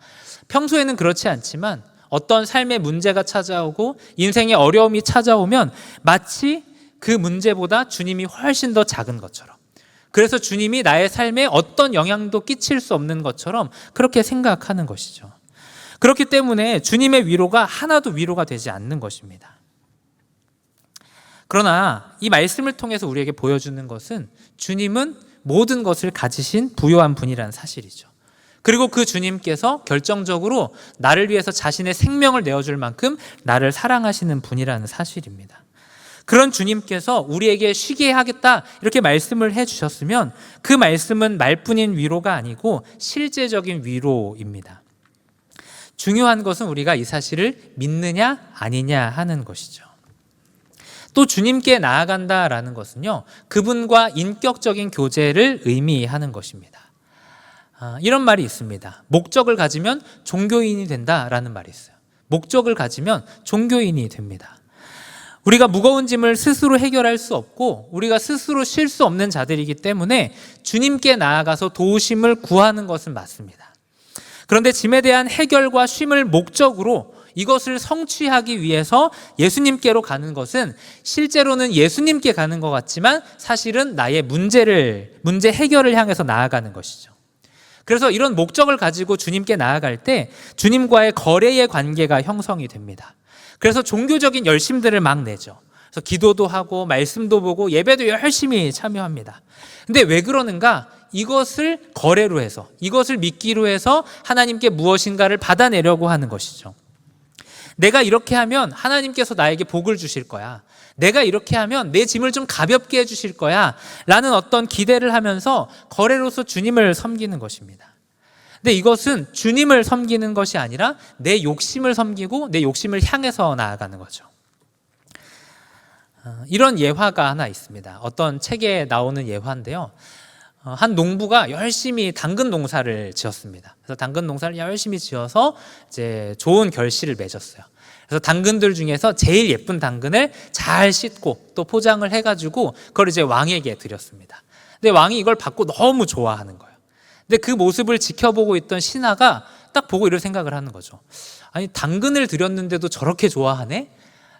평소에는 그렇지 않지만 어떤 삶의 문제가 찾아오고 인생의 어려움이 찾아오면 마치 그 문제보다 주님이 훨씬 더 작은 것처럼, 그래서 주님이 나의 삶에 어떤 영향도 끼칠 수 없는 것처럼 그렇게 생각하는 것이죠. 그렇기 때문에 주님의 위로가 하나도 위로가 되지 않는 것입니다. 그러나 이 말씀을 통해서 우리에게 보여주는 것은 주님은 모든 것을 가지신 부요한 분이라는 사실이죠. 그리고 그 주님께서 결정적으로 나를 위해서 자신의 생명을 내어줄 만큼 나를 사랑하시는 분이라는 사실입니다. 그런 주님께서 우리에게 쉬게 하겠다 이렇게 말씀을 해주셨으면 그 말씀은 말뿐인 위로가 아니고 실제적인 위로입니다. 중요한 것은 우리가 이 사실을 믿느냐 아니냐 하는 것이죠. 또 주님께 나아간다라는 것은요, 그분과 인격적인 교제를 의미하는 것입니다. 이런 말이 있습니다. 목적을 가지면 종교인이 된다라는 말이 있어요. 목적을 가지면 종교인이 됩니다. 우리가 무거운 짐을 스스로 해결할 수 없고 우리가 스스로 쉴 수 없는 자들이기 때문에 주님께 나아가서 도우심을 구하는 것은 맞습니다. 그런데 짐에 대한 해결과 쉼을 목적으로 이것을 성취하기 위해서 예수님께로 가는 것은 실제로는 예수님께 가는 것 같지만 사실은 나의 문제 해결을 향해서 나아가는 것이죠. 그래서 이런 목적을 가지고 주님께 나아갈 때 주님과의 거래의 관계가 형성이 됩니다. 그래서 종교적인 열심들을 막 내죠. 그래서 기도도 하고 말씀도 보고 예배도 열심히 참여합니다. 근데 왜 그러는가? 이것을 거래로 해서, 이것을 믿기로 해서 하나님께 무엇인가를 받아내려고 하는 것이죠. 내가 이렇게 하면 하나님께서 나에게 복을 주실 거야. 내가 이렇게 하면 내 짐을 좀 가볍게 해주실 거야. 라는 어떤 기대를 하면서 거래로서 주님을 섬기는 것입니다. 근데 이것은 주님을 섬기는 것이 아니라 내 욕심을 섬기고 내 욕심을 향해서 나아가는 거죠. 이런 예화가 하나 있습니다. 어떤 책에 나오는 예화인데요. 한 농부가 열심히 당근 농사를 지었습니다. 그래서 당근 농사를 열심히 지어서 이제 좋은 결실을 맺었어요. 그래서 당근들 중에서 제일 예쁜 당근을 잘 씻고 또 포장을 해가지고 그걸 이제 왕에게 드렸습니다. 근데 왕이 이걸 받고 너무 좋아하는 거예요. 근데 그 모습을 지켜보고 있던 신하가 딱 보고 이런 생각을 하는 거죠. 아니, 당근을 드렸는데도 저렇게 좋아하네?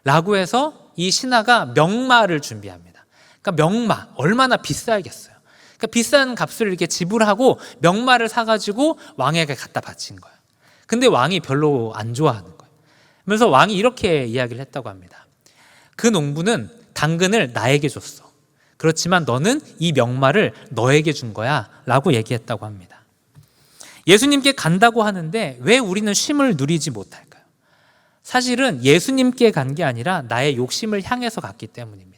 라고 해서 이 신하가 명마를 준비합니다. 그러니까 명마, 얼마나 비싸겠어요. 그러니까 비싼 값을 이렇게 지불하고 명마를 사가지고 왕에게 갖다 바친 거예요. 근데 왕이 별로 안 좋아하는 거예요. 그러면서 왕이 이렇게 이야기를 했다고 합니다. 그 농부는 당근을 나에게 줬어. 그렇지만 너는 이 명말을 너에게 준 거야 라고 얘기했다고 합니다. 예수님께 간다고 하는데 왜 우리는 쉼을 누리지 못할까요? 사실은 예수님께 간 게 아니라 나의 욕심을 향해서 갔기 때문입니다.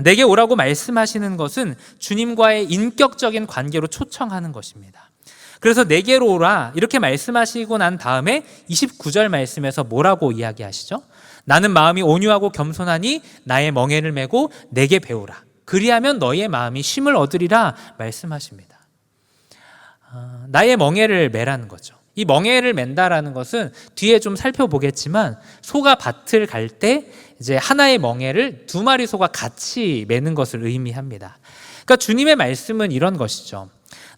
내게 오라고 말씀하시는 것은 주님과의 인격적인 관계로 초청하는 것입니다. 그래서 내게로 오라 이렇게 말씀하시고 난 다음에 29절 말씀에서 뭐라고 이야기하시죠? 나는 마음이 온유하고 겸손하니 나의 멍에를 메고 내게 배우라. 그리하면 너희의 마음이 쉼을 얻으리라 말씀하십니다. 나의 멍에를 매라는 거죠. 이 멍에를 맨다라는 것은 뒤에 좀 살펴보겠지만 소가 밭을 갈 때 이제 하나의 멍에를 두 마리 소가 같이 매는 것을 의미합니다. 그러니까 주님의 말씀은 이런 것이죠.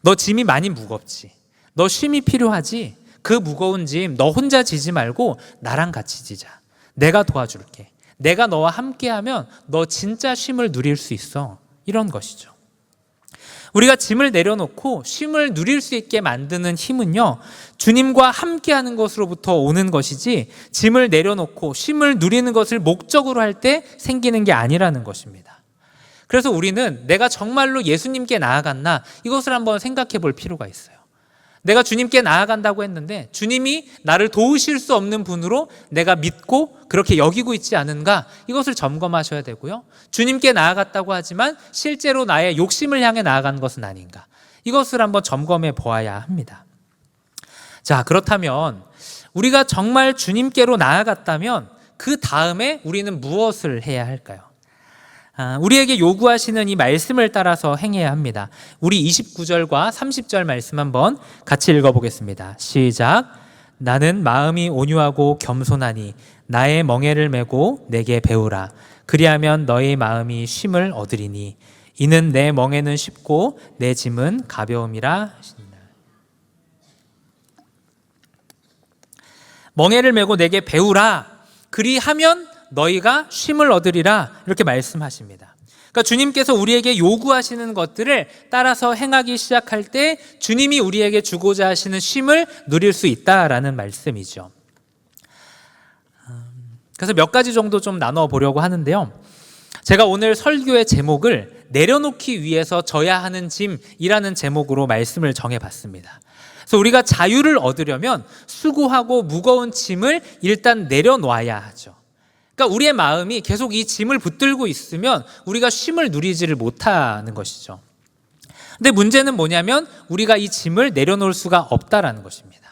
너 짐이 많이 무겁지. 너 쉼이 필요하지. 그 무거운 짐 너 혼자 지지 말고 나랑 같이 지자. 내가 도와줄게. 내가 너와 함께하면 너 진짜 쉼을 누릴 수 있어. 이런 것이죠. 우리가 짐을 내려놓고 쉼을 누릴 수 있게 만드는 힘은요, 주님과 함께하는 것으로부터 오는 것이지 짐을 내려놓고 쉼을 누리는 것을 목적으로 할 때 생기는 게 아니라는 것입니다. 그래서 우리는 내가 정말로 예수님께 나아갔나 이것을 한번 생각해 볼 필요가 있어요. 내가 주님께 나아간다고 했는데 주님이 나를 도우실 수 없는 분으로 내가 믿고 그렇게 여기고 있지 않은가 이것을 점검하셔야 되고요. 주님께 나아갔다고 하지만 실제로 나의 욕심을 향해 나아간 것은 아닌가 이것을 한번 점검해 보아야 합니다. 자, 그렇다면 우리가 정말 주님께로 나아갔다면 그 다음에 우리는 무엇을 해야 할까요? 우리에게 요구하시는 이 말씀을 따라서 행해야 합니다. 우리 29절과 30절 말씀 한번 같이 읽어보겠습니다. 시작. 나는 마음이 온유하고 겸손하니 나의 멍에를 메고 내게 배우라. 그리하면 너의 마음이 쉼을 얻으리니 이는 내 멍에는 쉽고 내 짐은 가벼움이라 하신다. 멍에를 메고 내게 배우라. 그리하면 너희가 쉼을 얻으리라 이렇게 말씀하십니다. 그러니까 주님께서 우리에게 요구하시는 것들을 따라서 행하기 시작할 때 주님이 우리에게 주고자 하시는 쉼을 누릴 수 있다라는 말씀이죠. 그래서 몇 가지 정도 좀 나눠 보려고 하는데요. 제가 오늘 설교의 제목을 내려놓기 위해서 져야 하는 짐이라는 제목으로 말씀을 정해봤습니다. 그래서 우리가 자유를 얻으려면 수고하고 무거운 짐을 일단 내려놓아야 하죠. 그러니까 우리의 마음이 계속 이 짐을 붙들고 있으면 우리가 쉼을 누리지를 못하는 것이죠. 근데 문제는 뭐냐면 우리가 이 짐을 내려놓을 수가 없다라는 것입니다.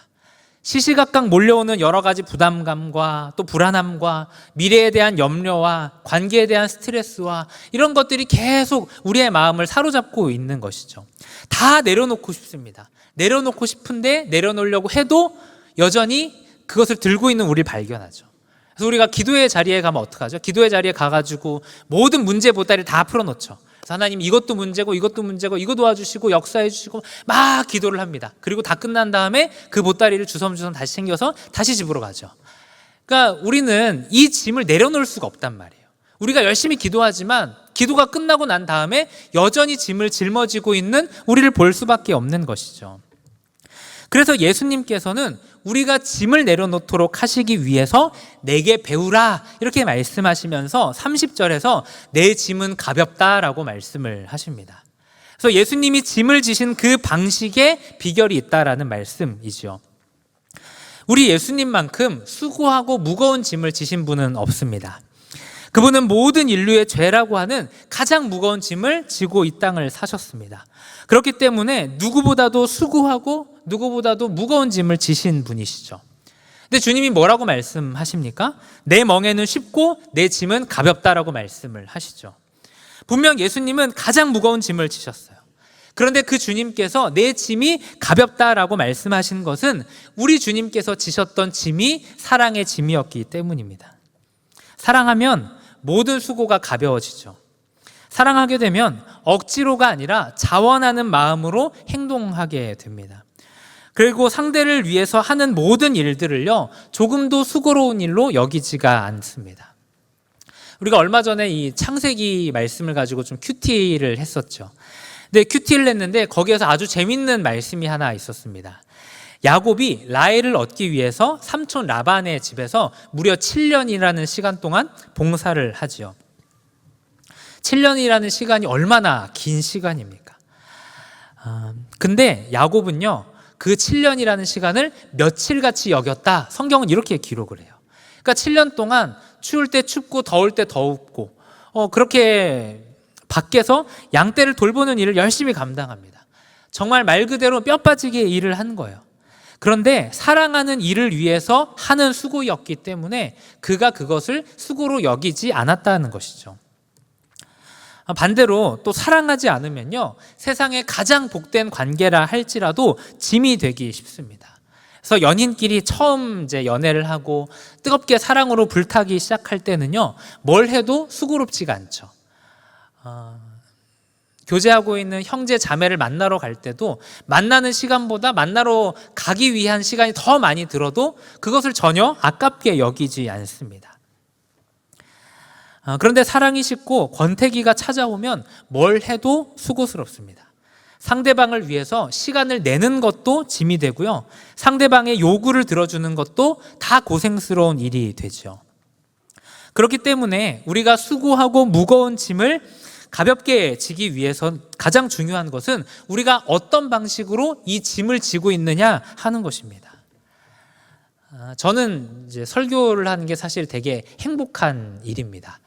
시시각각 몰려오는 여러 가지 부담감과 또 불안함과 미래에 대한 염려와 관계에 대한 스트레스와 이런 것들이 계속 우리의 마음을 사로잡고 있는 것이죠. 다 내려놓고 싶습니다. 내려놓고 싶은데 내려놓으려고 해도 여전히 그것을 들고 있는 우리를 발견하죠. 그래서 우리가 기도의 자리에 가면 어떡하죠? 기도의 자리에 가가지고 모든 문제 보따리를 다 풀어놓죠. 그래서 하나님 이것도 문제고 이것도 문제고 이거 도와주시고 역사해 주시고 막 기도를 합니다. 그리고 다 끝난 다음에 그 보따리를 주섬주섬 다시 챙겨서 다시 집으로 가죠. 그러니까 우리는 이 짐을 내려놓을 수가 없단 말이에요. 우리가 열심히 기도하지만 기도가 끝나고 난 다음에 여전히 짐을 짊어지고 있는 우리를 볼 수밖에 없는 것이죠. 그래서 예수님께서는 우리가 짐을 내려놓도록 하시기 위해서 내게 배우라 이렇게 말씀하시면서 30절에서 내 짐은 가볍다라고 말씀을 하십니다. 그래서 예수님이 짐을 지신 그 방식에 비결이 있다라는 말씀이죠. 우리 예수님만큼 수고하고 무거운 짐을 지신 분은 없습니다. 그분은 모든 인류의 죄라고 하는 가장 무거운 짐을 지고 이 땅을 사셨습니다. 그렇기 때문에 누구보다도 수고하고 누구보다도 무거운 짐을 지신 분이시죠. 근데 주님이 뭐라고 말씀하십니까? 내 멍에는 쉽고 내 짐은 가볍다라고 말씀을 하시죠. 분명 예수님은 가장 무거운 짐을 지셨어요. 그런데 그 주님께서 내 짐이 가볍다라고 말씀하신 것은 우리 주님께서 지셨던 짐이 사랑의 짐이었기 때문입니다. 사랑하면 모든 수고가 가벼워지죠. 사랑하게 되면 억지로가 아니라 자원하는 마음으로 행동하게 됩니다. 그리고 상대를 위해서 하는 모든 일들을요, 조금도 수고로운 일로 여기지가 않습니다. 우리가 얼마 전에 이 창세기 말씀을 가지고 좀 큐티를 했었죠. 근데 큐티를 했는데 거기에서 아주 재밌는 말씀이 하나 있었습니다. 야곱이 라헬을 얻기 위해서 삼촌 라반의 집에서 무려 7년이라는 시간 동안 봉사를 하지요. 7년이라는 시간이 얼마나 긴 시간입니까? 근데 야곱은요, 그 7년이라는 시간을 며칠같이 여겼다. 성경은 이렇게 기록을 해요. 그러니까 7년 동안 추울 때 춥고 더울 때 덥고 그렇게 밖에서 양떼를 돌보는 일을 열심히 감당합니다. 정말 말 그대로 뼈 빠지게 일을 한 거예요. 그런데 사랑하는 일을 위해서 하는 수고였기 때문에 그가 그것을 수고로 여기지 않았다는 것이죠. 반대로 또 사랑하지 않으면요, 세상에 가장 복된 관계라 할지라도 짐이 되기 쉽습니다. 그래서 연인끼리 처음 이제 연애를 하고 뜨겁게 사랑으로 불타기 시작할 때는요, 뭘 해도 수고롭지가 않죠. 교제하고 있는 형제 자매를 만나러 갈 때도 만나는 시간보다 만나러 가기 위한 시간이 더 많이 들어도 그것을 전혀 아깝게 여기지 않습니다. 그런데 사랑이 식고 권태기가 찾아오면 뭘 해도 수고스럽습니다. 상대방을 위해서 시간을 내는 것도 짐이 되고요, 상대방의 요구를 들어주는 것도 다 고생스러운 일이 되죠. 그렇기 때문에 우리가 수고하고 무거운 짐을 가볍게 지기 위해서 가장 중요한 것은 우리가 어떤 방식으로 이 짐을 지고 있느냐 하는 것입니다. 저는 이제 설교를 하는 게 사실 되게 행복한 일입니다.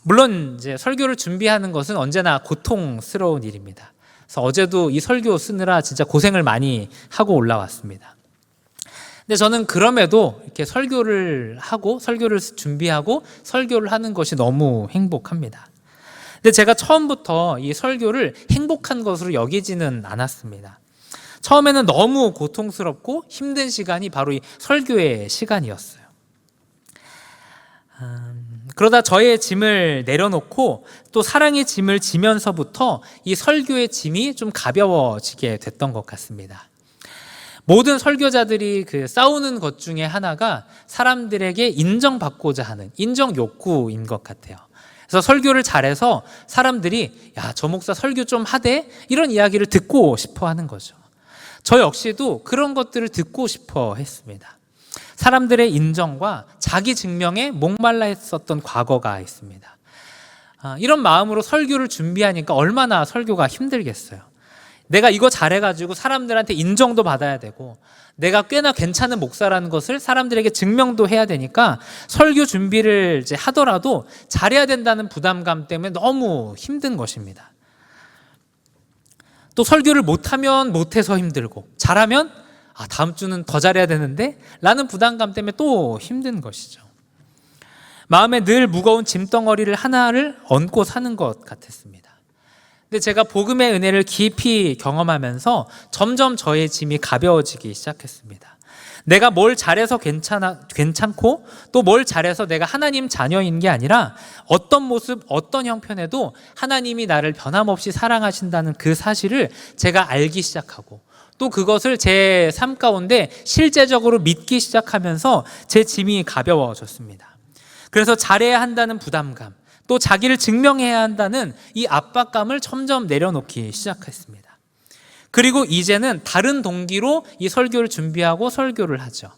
물론 이제 설교를 준비하는 것은 언제나 고통스러운 일입니다. 그래서 어제도 이 설교 쓰느라 진짜 고생을 많이 하고 올라왔습니다. 근데 저는 그럼에도 이렇게 설교를 하고 설교를 준비하고 설교를 하는 것이 너무 행복합니다. 근데 제가 처음부터 이 설교를 행복한 것으로 여기지는 않았습니다. 처음에는 너무 고통스럽고 힘든 시간이 바로 이 설교의 시간이었어요. 그러다 저의 짐을 내려놓고 또 사랑의 짐을 지면서부터 이 설교의 짐이 좀 가벼워지게 됐던 것 같습니다. 모든 설교자들이 그 싸우는 것 중에 하나가 사람들에게 인정받고자 하는 인정 욕구인 것 같아요. 그래서 설교를 잘해서 사람들이 야, 저 목사 설교 좀 하대? 이런 이야기를 듣고 싶어 하는 거죠. 저 역시도 그런 것들을 듣고 싶어 했습니다. 사람들의 인정과 자기 증명에 목말라 했었던 과거가 있습니다. 이런 마음으로 설교를 준비하니까 얼마나 설교가 힘들겠어요. 내가 이거 잘해가지고 사람들한테 인정도 받아야 되고 내가 꽤나 괜찮은 목사라는 것을 사람들에게 증명도 해야 되니까 설교 준비를 이제 하더라도 잘해야 된다는 부담감 때문에 너무 힘든 것입니다. 또 설교를 못하면 못해서 힘들고 잘하면 다음 주는 더 잘해야 되는데 라는 부담감 때문에 또 힘든 것이죠. 마음에 늘 무거운 짐덩어리를 하나를 얹고 사는 것 같았습니다. 근데 제가 복음의 은혜를 깊이 경험하면서 점점 저의 짐이 가벼워지기 시작했습니다. 내가 뭘 잘해서 괜찮고 또 뭘 잘해서 내가 하나님 자녀인 게 아니라 어떤 모습, 어떤 형편에도 하나님이 나를 변함없이 사랑하신다는 그 사실을 제가 알기 시작하고 또 그것을 제 삶 가운데 실제적으로 믿기 시작하면서 제 짐이 가벼워졌습니다. 그래서 잘해야 한다는 부담감, 또 자기를 증명해야 한다는 이 압박감을 점점 내려놓기 시작했습니다. 그리고 이제는 다른 동기로 이 설교를 준비하고 설교를 하죠.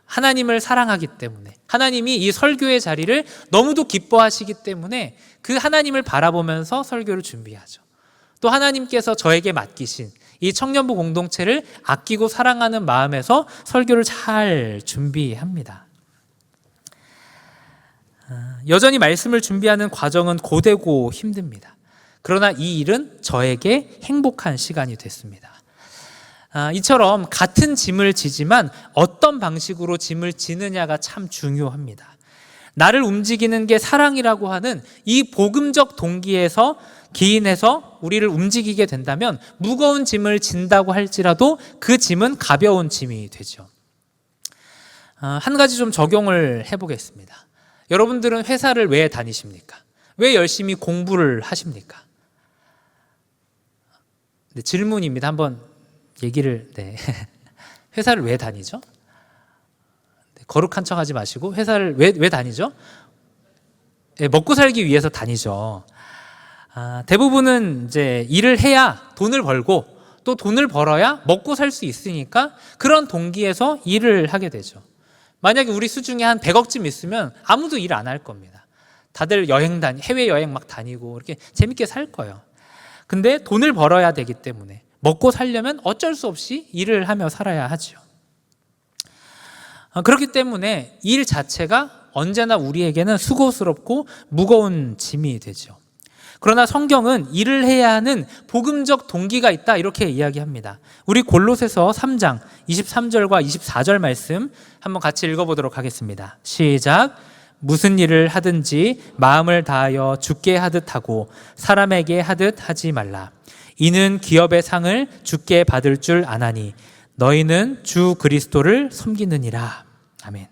하나님을 사랑하기 때문에, 하나님이 이 설교의 자리를 너무도 기뻐하시기 때문에 그 하나님을 바라보면서 설교를 준비하죠. 또 하나님께서 저에게 맡기신 이 청년부 공동체를 아끼고 사랑하는 마음에서 설교를 잘 준비합니다. 여전히 말씀을 준비하는 과정은 고되고 힘듭니다. 그러나 이 일은 저에게 행복한 시간이 됐습니다. 이처럼 같은 짐을 지지만 어떤 방식으로 짐을 지느냐가 참 중요합니다. 나를 움직이는 게 사랑이라고 하는 이 복음적 동기에서 기인해서 우리를 움직이게 된다면 무거운 짐을 진다고 할지라도 그 짐은 가벼운 짐이 되죠. 한 가지 좀 적용을 해보겠습니다. 여러분들은 회사를 왜 다니십니까? 왜 열심히 공부를 하십니까? 네, 질문입니다. 한번 얘기를. 회사를 왜 다니죠? 거룩한 척 하지 마시고 회사를 왜 다니죠? 먹고 살기 위해서 다니죠. 대부분은 이제 일을 해야 돈을 벌고 또 돈을 벌어야 먹고 살 수 있으니까 그런 동기에서 일을 하게 되죠. 만약에 우리 수중에 한 100억쯤 있으면 아무도 일 안 할 겁니다. 다들 해외여행 막 다니고 이렇게 재밌게 살 거예요. 근데 돈을 벌어야 되기 때문에 먹고 살려면 어쩔 수 없이 일을 하며 살아야 하죠. 그렇기 때문에 일 자체가 언제나 우리에게는 수고스럽고 무거운 짐이 되죠. 그러나 성경은 일을 해야 하는 복음적 동기가 있다 이렇게 이야기합니다. 우리 골로새서 3장 23절과 24절 말씀 한번 같이 읽어보도록 하겠습니다. 시작. 무슨 일을 하든지 마음을 다하여 주께 하듯 하고 사람에게 하듯 하지 말라. 이는 기업의 상을 주께 받을 줄 아나니 너희는 주 그리스도를 섬기느니라. 아멘.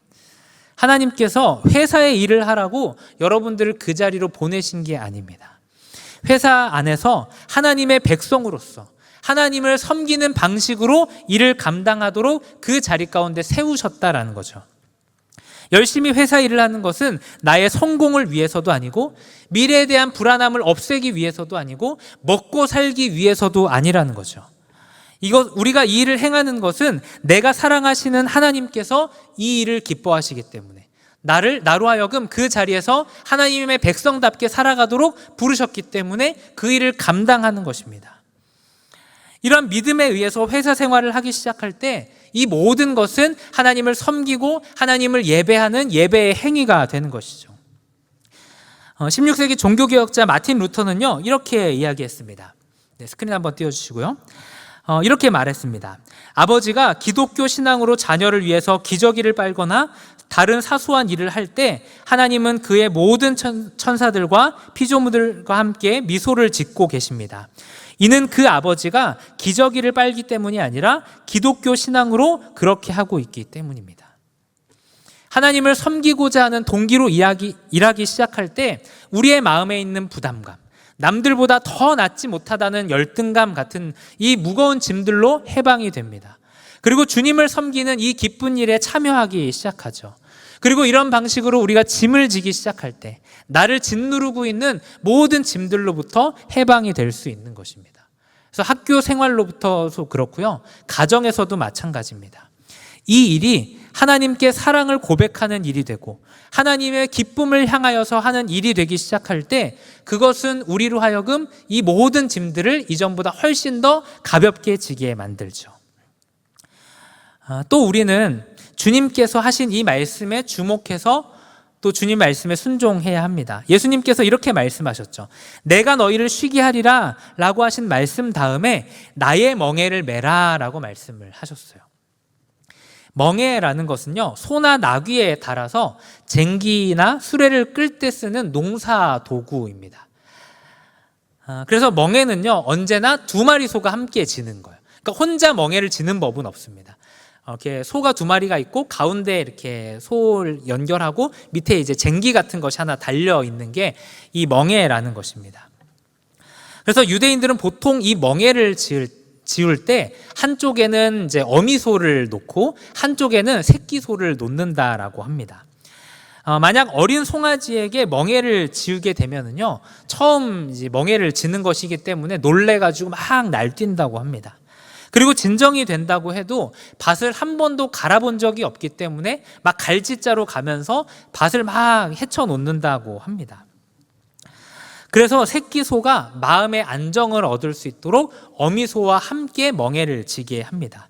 하나님께서 회사에 일을 하라고 여러분들을 그 자리로 보내신 게 아닙니다. 회사 안에서 하나님의 백성으로서 하나님을 섬기는 방식으로 일을 감당하도록 그 자리 가운데 세우셨다라는 거죠. 열심히 회사 일을 하는 것은 나의 성공을 위해서도 아니고 미래에 대한 불안함을 없애기 위해서도 아니고 먹고 살기 위해서도 아니라는 거죠. 우리가 이 일을 행하는 것은 내가 사랑하시는 하나님께서 이 일을 기뻐하시기 때문에 나로 하여금 그 자리에서 하나님의 백성답게 살아가도록 부르셨기 때문에 그 일을 감당하는 것입니다. 이런 믿음에 의해서 회사 생활을 하기 시작할 때 이 모든 것은 하나님을 섬기고 하나님을 예배하는 예배의 행위가 되는 것이죠. 16세기 종교개혁자 마틴 루터는요 이렇게 이야기했습니다. 스크린 한번 띄워주시고요. 이렇게 말했습니다. 아버지가 기독교 신앙으로 자녀를 위해서 기저귀를 빨거나 다른 사소한 일을 할 때 하나님은 그의 모든 천사들과 피조물들과 함께 미소를 짓고 계십니다. 이는 그 아버지가 기저귀를 빨기 때문이 아니라 기독교 신앙으로 그렇게 하고 있기 때문입니다. 하나님을 섬기고자 하는 동기로 일하기 시작할 때 우리의 마음에 있는 부담감, 남들보다 더 낫지 못하다는 열등감 같은 이 무거운 짐들로 해방이 됩니다. 그리고 주님을 섬기는 이 기쁜 일에 참여하기 시작하죠. 그리고 이런 방식으로 우리가 짐을 지기 시작할 때 나를 짓누르고 있는 모든 짐들로부터 해방이 될 수 있는 것입니다. 그래서 학교 생활로부터도 그렇고요. 가정에서도 마찬가지입니다. 이 일이 하나님께 사랑을 고백하는 일이 되고 하나님의 기쁨을 향하여서 하는 일이 되기 시작할 때 그것은 우리로 하여금 이 모든 짐들을 이전보다 훨씬 더 가볍게 지게 만들죠. 또 우리는 주님께서 하신 이 말씀에 주목해서 또 주님 말씀에 순종해야 합니다. 예수님께서 이렇게 말씀하셨죠. 내가 너희를 쉬게 하리라 라고 하신 말씀 다음에 나의 멍에를 매라 라고 말씀을 하셨어요. 멍에라는 것은요 소나 나귀에 달아서 쟁기나 수레를 끌 때 쓰는 농사 도구입니다. 그래서 멍에는요 언제나 두 마리 소가 함께 지는 거예요. 그러니까 혼자 멍에를 지는 법은 없습니다. 이렇게 소가 두 마리가 있고 가운데 이렇게 소를 연결하고 밑에 이제 쟁기 같은 것이 하나 달려 있는 게 이 멍에라는 것입니다. 그래서 유대인들은 보통 이 멍에를 지울 때 한쪽에는 이제 어미소를 놓고 한쪽에는 새끼소를 놓는다라고 합니다. 만약 어린 송아지에게 멍에를 지우게 되면은요 처음 이제 멍에를 지는 것이기 때문에 놀래가지고 막 날뛴다고 합니다. 그리고 진정이 된다고 해도 밭을 한 번도 갈아본 적이 없기 때문에 막 갈짓자로 가면서 밭을 막 헤쳐놓는다고 합니다. 그래서 새끼소가 마음의 안정을 얻을 수 있도록 어미소와 함께 멍에를 지게 합니다.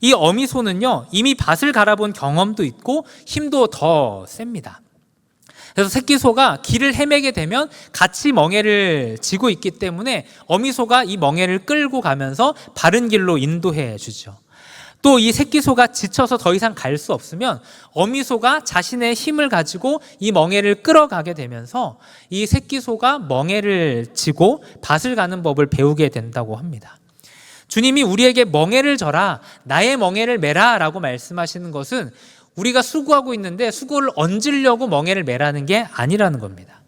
이 어미소는요 이미 밭을 갈아본 경험도 있고 힘도 더 셉니다. 그래서 새끼소가 길을 헤매게 되면 같이 멍에를 지고 있기 때문에 어미소가 이 멍에를 끌고 가면서 바른 길로 인도해 주죠. 또 이 새끼소가 지쳐서 더 이상 갈 수 없으면 어미소가 자신의 힘을 가지고 이 멍에를 끌어가게 되면서 이 새끼소가 멍에를 지고 밭을 가는 법을 배우게 된다고 합니다. 주님이 우리에게 멍에를 져라, 나의 멍에를 매라 라고 말씀하시는 것은 우리가 수고하고 있는데 수고를 얹으려고 멍에를 매라는 게 아니라는 겁니다.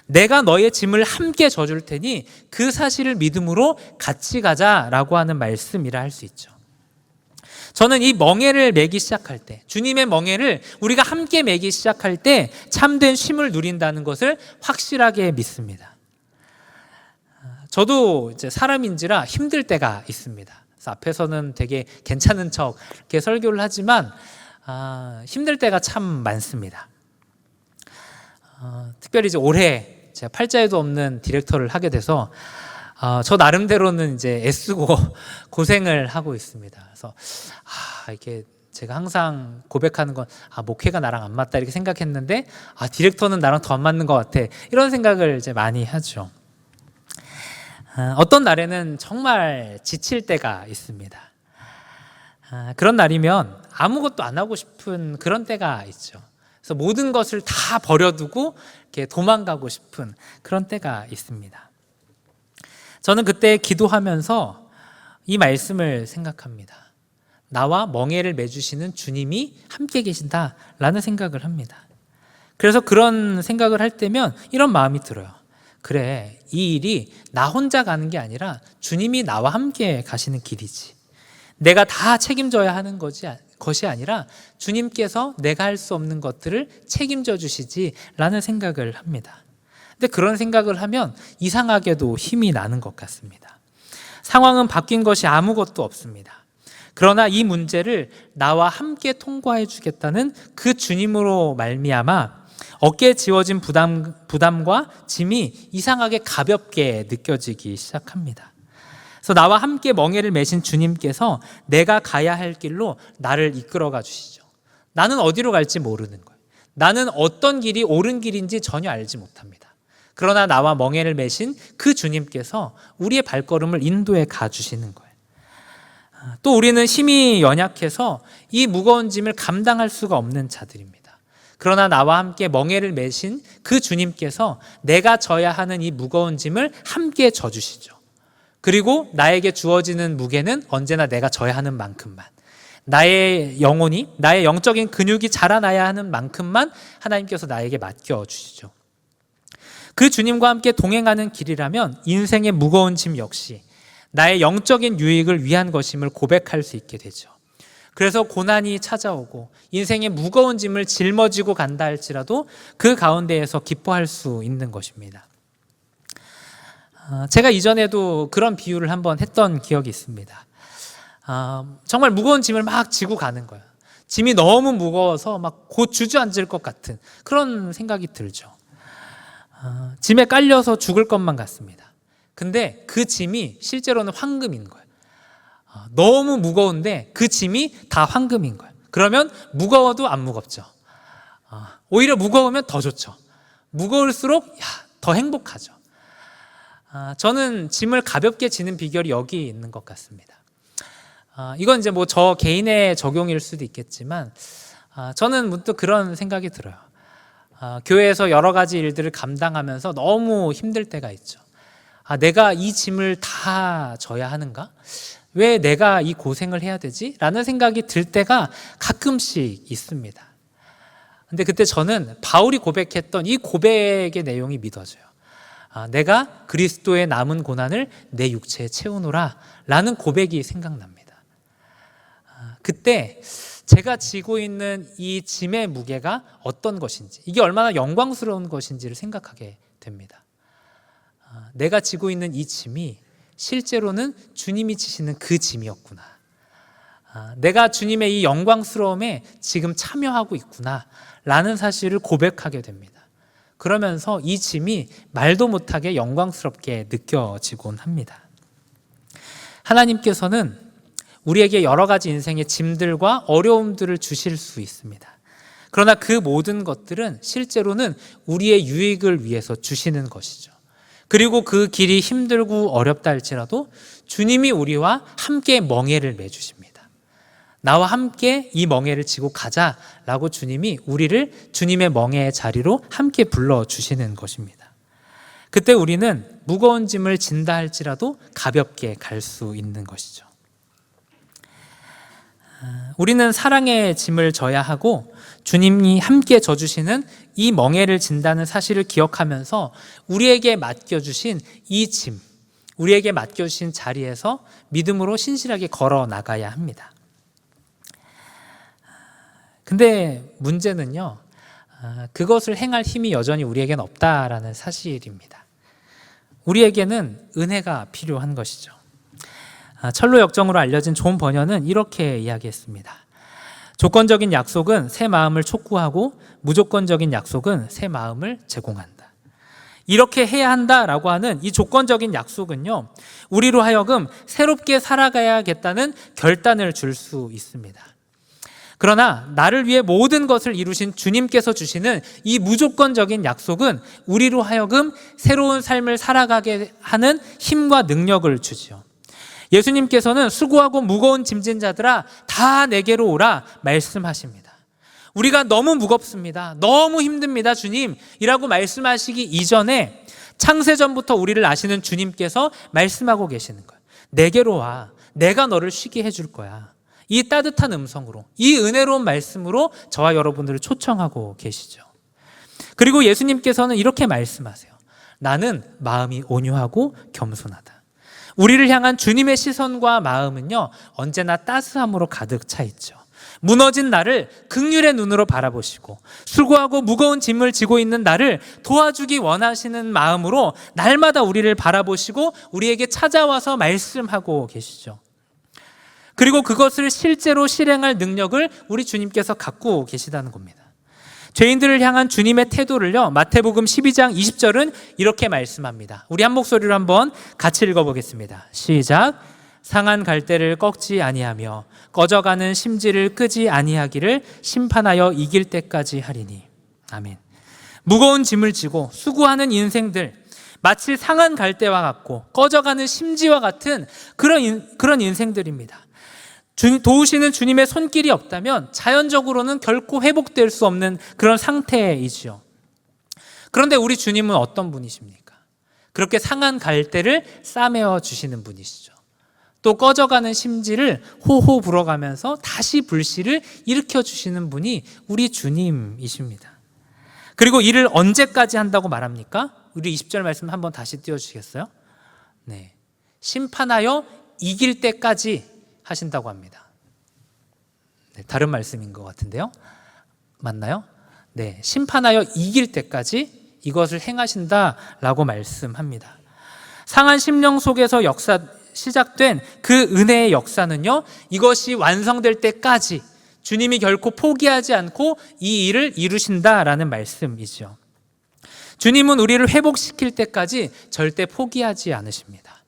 내가 너의 짐을 함께 져줄 테니 그 사실을 믿음으로 같이 가자라고 하는 말씀이라 할 수 있죠. 저는 이 멍에를 매기 시작할 때, 주님의 멍에를 우리가 함께 매기 시작할 때 참된 쉼을 누린다는 것을 확실하게 믿습니다. 저도 이제 사람인지라 힘들 때가 있습니다. 그래서 앞에서는 되게 괜찮은 척 이렇게 설교를 하지만 힘들 때가 참 많습니다. 특별히 이제 올해 제가 팔자에도 없는 디렉터를 하게 돼서 저 나름대로는 이제 애쓰고 고생을 하고 있습니다. 그래서 이렇게 제가 항상 고백하는 건 목회가 나랑 안 맞다 이렇게 생각했는데 디렉터는 나랑 더 안 맞는 것 같아 이런 생각을 이제 많이 하죠. 어떤 날에는 정말 지칠 때가 있습니다. 그런 날이면 아무것도 안 하고 싶은 그런 때가 있죠. 그래서 모든 것을 다 버려두고 이렇게 도망가고 싶은 그런 때가 있습니다. 저는 그때 기도하면서 이 말씀을 생각합니다. 나와 멍에를 매주시는 주님이 함께 계신다라는 생각을 합니다. 그래서 그런 생각을 할 때면 이런 마음이 들어요. 그래, 이 일이 나 혼자 가는 게 아니라 주님이 나와 함께 가시는 길이지. 내가 다 책임져야 하는 것이 아니라 주님께서 내가 할 수 없는 것들을 책임져 주시지라는 생각을 합니다. 근데 그런 생각을 하면 이상하게도 힘이 나는 것 같습니다. 상황은 바뀐 것이 아무것도 없습니다. 그러나 이 문제를 나와 함께 통과해 주겠다는 그 주님으로 말미암아 어깨에 지워진 부담과 짐이 이상하게 가볍게 느껴지기 시작합니다. 그래서 나와 함께 멍에를 메신 주님께서 내가 가야 할 길로 나를 이끌어가 주시죠. 나는 어디로 갈지 모르는 거예요. 나는 어떤 길이 옳은 길인지 전혀 알지 못합니다. 그러나 나와 멍에를 메신 그 주님께서 우리의 발걸음을 인도해 가 주시는 거예요. 또 우리는 힘이 연약해서 이 무거운 짐을 감당할 수가 없는 자들입니다. 그러나 나와 함께 멍에를 메신 그 주님께서 내가 져야 하는 이 무거운 짐을 함께 져주시죠. 그리고 나에게 주어지는 무게는 언제나 내가 져야 하는 만큼만, 나의 영혼이, 나의 영적인 근육이 자라나야 하는 만큼만 하나님께서 나에게 맡겨주시죠. 그 주님과 함께 동행하는 길이라면 인생의 무거운 짐 역시 나의 영적인 유익을 위한 것임을 고백할 수 있게 되죠. 그래서 고난이 찾아오고 인생의 무거운 짐을 짊어지고 간다 할지라도 그 가운데에서 기뻐할 수 있는 것입니다. 제가 이전에도 그런 비유를 한번 했던 기억이 있습니다. 정말 무거운 짐을 막 지고 가는 거예요. 짐이 너무 무거워서 막 곧 주저앉을 것 같은 그런 생각이 들죠. 짐에 깔려서 죽을 것만 같습니다. 근데 그 짐이 실제로는 황금인 거예요. 너무 무거운데 그 짐이 다 황금인 거예요. 그러면 무거워도 안 무겁죠. 오히려 무거우면 더 좋죠. 무거울수록 더 행복하죠. 저는 짐을 가볍게 지는 비결이 여기 있는 것 같습니다. 이건 이제 뭐 저 개인의 적용일 수도 있겠지만 저는 문득 그런 생각이 들어요. 교회에서 여러 가지 일들을 감당하면서 너무 힘들 때가 있죠. 내가 이 짐을 다 져야 하는가? 왜 내가 이 고생을 해야 되지? 라는 생각이 들 때가 가끔씩 있습니다. 근데 그때 저는 바울이 고백했던 이 고백의 내용이 믿어져요. 내가 그리스도의 남은 고난을 내 육체에 채우노라 라는 고백이 생각납니다. 그때 제가 지고 있는 이 짐의 무게가 어떤 것인지, 이게 얼마나 영광스러운 것인지를 생각하게 됩니다. 내가 지고 있는 이 짐이 실제로는 주님이 지시는 그 짐이었구나. 내가 주님의 이 영광스러움에 지금 참여하고 있구나 라는 사실을 고백하게 됩니다. 그러면서 이 짐이 말도 못하게 영광스럽게 느껴지곤 합니다. 하나님께서는 우리에게 여러 가지 인생의 짐들과 어려움들을 주실 수 있습니다. 그러나 그 모든 것들은 실제로는 우리의 유익을 위해서 주시는 것이죠. 그리고 그 길이 힘들고 어렵다 할지라도 주님이 우리와 함께 멍에를 매주십니다. 나와 함께 이 멍에를 지고 가자라고 주님이 우리를 주님의 멍에의 자리로 함께 불러주시는 것입니다. 그때 우리는 무거운 짐을 진다 할지라도 가볍게 갈 수 있는 것이죠. 우리는 사랑의 짐을 져야 하고 주님이 함께 져주시는 이 멍에를 진다는 사실을 기억하면서 우리에게 맡겨주신 이 짐, 우리에게 맡겨주신 자리에서 믿음으로 신실하게 걸어 나가야 합니다. 근데 문제는요, 그것을 행할 힘이 여전히 우리에게는 없다라는 사실입니다. 우리에게는 은혜가 필요한 것이죠. 철로 역정으로 알려진 존 버녀는 이렇게 이야기했습니다. 조건적인 약속은 새 마음을 촉구하고 무조건적인 약속은 새 마음을 제공한다. 이렇게 해야 한다라고 하는 이 조건적인 약속은요, 우리로 하여금 새롭게 살아가야겠다는 결단을 줄 수 있습니다. 그러나 나를 위해 모든 것을 이루신 주님께서 주시는 이 무조건적인 약속은 우리로 하여금 새로운 삶을 살아가게 하는 힘과 능력을 주지요. 예수님께서는 수고하고 무거운 짐진 자들아 다 내게로 오라 말씀하십니다. 우리가 너무 무겁습니다. 너무 힘듭니다. 주님이라고 말씀하시기 이전에 창세전부터 우리를 아시는 주님께서 말씀하고 계시는 거예요. 내게로 와. 내가 너를 쉬게 해줄 거야. 이 따뜻한 음성으로, 이 은혜로운 말씀으로 저와 여러분들을 초청하고 계시죠. 그리고 예수님께서는 이렇게 말씀하세요. 나는 마음이 온유하고 겸손하다. 우리를 향한 주님의 시선과 마음은요, 언제나 따스함으로 가득 차 있죠. 무너진 나를 긍휼의 눈으로 바라보시고 수고하고 무거운 짐을 지고 있는 나를 도와주기 원하시는 마음으로 날마다 우리를 바라보시고 우리에게 찾아와서 말씀하고 계시죠. 그리고 그것을 실제로 실행할 능력을 우리 주님께서 갖고 계시다는 겁니다. 죄인들을 향한 주님의 태도를요, 마태복음 12장 20절은 이렇게 말씀합니다. 우리 한 목소리로 한번 같이 읽어보겠습니다. 시작. 상한 갈대를 꺾지 아니하며 꺼져가는 심지를 끄지 아니하기를 심판하여 이길 때까지 하리니. 아멘. 무거운 짐을 지고 수고하는 인생들, 마치 상한 갈대와 같고 꺼져가는 심지와 같은 그런 인생들입니다. 도우시는 주님의 손길이 없다면 자연적으로는 결코 회복될 수 없는 그런 상태이지요. 그런데 우리 주님은 어떤 분이십니까? 그렇게 상한 갈대를 싸매어 주시는 분이시죠. 또 꺼져가는 심지를 호호 불어가면서 다시 불씨를 일으켜 주시는 분이 우리 주님이십니다. 그리고 이를 언제까지 한다고 말합니까? 우리 20절 말씀 한번 다시 띄워주시겠어요? 네, 심판하여 이길 때까지 하신다고 합니다. 네, 다른 말씀인 것 같은데요. 맞나요? 네, 심판하여 이길 때까지 이것을 행하신다라고 말씀합니다. 상한 심령 속에서 시작된 그 은혜의 역사는요, 이것이 완성될 때까지 주님이 결코 포기하지 않고 이 일을 이루신다라는 말씀이죠. 주님은 우리를 회복시킬 때까지 절대 포기하지 않으십니다.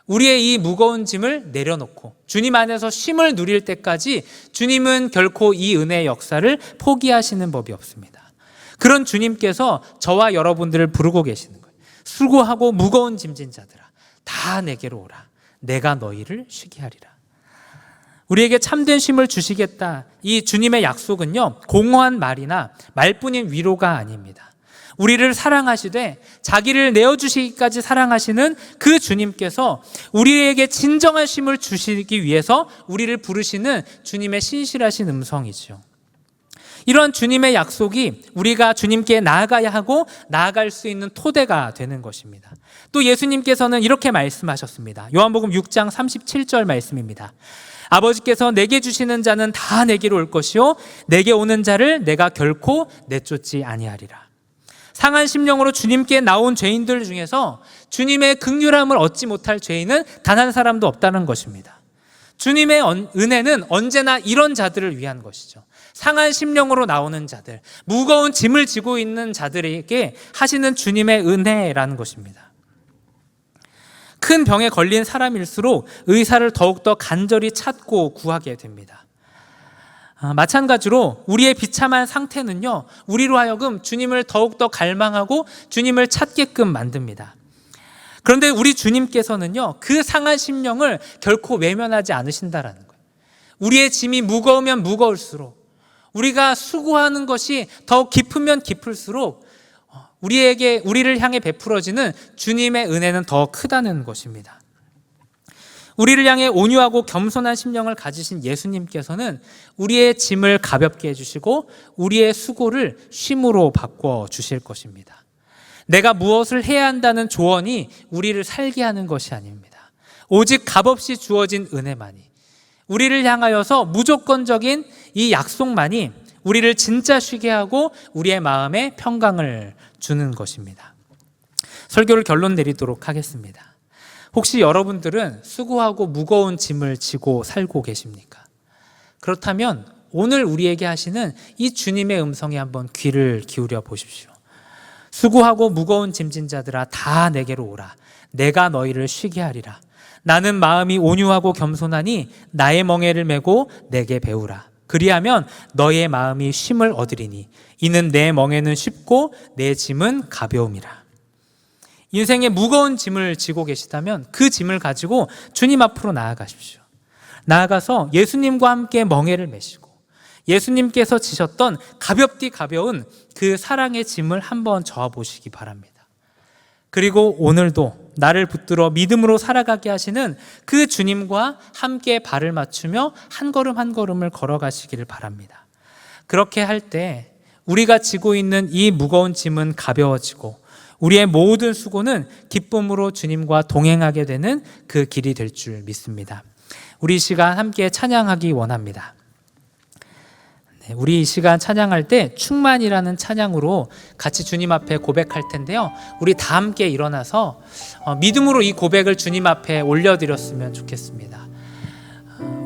우리의 이 무거운 짐을 내려놓고 주님 안에서 쉼을 누릴 때까지 주님은 결코 이 은혜의 역사를 포기하시는 법이 없습니다. 그런 주님께서 저와 여러분들을 부르고 계시는 거예요. 수고하고 무거운 짐진 자들아 다 내게로 오라. 내가 너희를 쉬게 하리라. 우리에게 참된 쉼을 주시겠다. 이 주님의 약속은요, 공허한 말이나 말뿐인 위로가 아닙니다. 우리를 사랑하시되 자기를 내어주시기까지 사랑하시는 그 주님께서 우리에게 진정한 쉼을 주시기 위해서 우리를 부르시는 주님의 신실하신 음성이죠. 이런 주님의 약속이 우리가 주님께 나아가야 하고 나아갈 수 있는 토대가 되는 것입니다. 또 예수님께서는 이렇게 말씀하셨습니다. 요한복음 6장 37절 말씀입니다. 아버지께서 내게 주시는 자는 다 내게로 올 것이요 내게 오는 자를 내가 결코 내쫓지 아니하리라. 상한 심령으로 주님께 나온 죄인들 중에서 주님의 긍휼함을 얻지 못할 죄인은 단 한 사람도 없다는 것입니다. 주님의 은혜는 언제나 이런 자들을 위한 것이죠. 상한 심령으로 나오는 자들, 무거운 짐을 지고 있는 자들에게 하시는 주님의 은혜라는 것입니다. 큰 병에 걸린 사람일수록 의사를 더욱더 간절히 찾고 구하게 됩니다. 마찬가지로 우리의 비참한 상태는요, 우리로 하여금 주님을 더욱더 갈망하고 주님을 찾게끔 만듭니다. 그런데 우리 주님께서는요, 그 상한 심령을 결코 외면하지 않으신다라는 거예요. 우리의 짐이 무거우면 무거울수록, 우리가 수고하는 것이 더 깊으면 깊을수록 우리를 향해 베풀어지는 주님의 은혜는 더 크다는 것입니다. 우리를 향해 온유하고 겸손한 심령을 가지신 예수님께서는 우리의 짐을 가볍게 해주시고 우리의 수고를 쉼으로 바꿔 주실 것입니다. 내가 무엇을 해야 한다는 조언이 우리를 살게 하는 것이 아닙니다. 오직 값없이 주어진 은혜만이, 우리를 향하여서 무조건적인 이 약속만이 우리를 진짜 쉬게 하고 우리의 마음에 평강을 주는 것입니다. 설교를 결론 내리도록 하겠습니다. 혹시 여러분들은 수고하고 무거운 짐을 지고 살고 계십니까? 그렇다면 오늘 우리에게 하시는 이 주님의 음성에 한번 귀를 기울여 보십시오. 수고하고 무거운 짐진 자들아 다 내게로 오라. 내가 너희를 쉬게 하리라. 나는 마음이 온유하고 겸손하니 나의 멍에를 메고 내게 배우라. 그리하면 너의 마음이 쉼을 얻으리니 이는 내 멍에는 쉽고 내 짐은 가벼움이라. 인생의 무거운 짐을 지고 계시다면 그 짐을 가지고 주님 앞으로 나아가십시오. 나아가서 예수님과 함께 멍에를 메시고 예수님께서 지셨던 가볍디 가벼운 그 사랑의 짐을 한번 저어보시기 바랍니다. 그리고 오늘도 나를 붙들어 믿음으로 살아가게 하시는 그 주님과 함께 발을 맞추며 한 걸음 한 걸음을 걸어가시기를 바랍니다. 그렇게 할 때 우리가 지고 있는 이 무거운 짐은 가벼워지고 우리의 모든 수고는 기쁨으로 주님과 동행하게 되는 그 길이 될 줄 믿습니다. 우리 이 시간 함께 찬양하기 원합니다. 우리 이 시간 찬양할 때 충만이라는 찬양으로 같이 주님 앞에 고백할 텐데요. 우리 다 함께 일어나서 믿음으로 이 고백을 주님 앞에 올려드렸으면 좋겠습니다.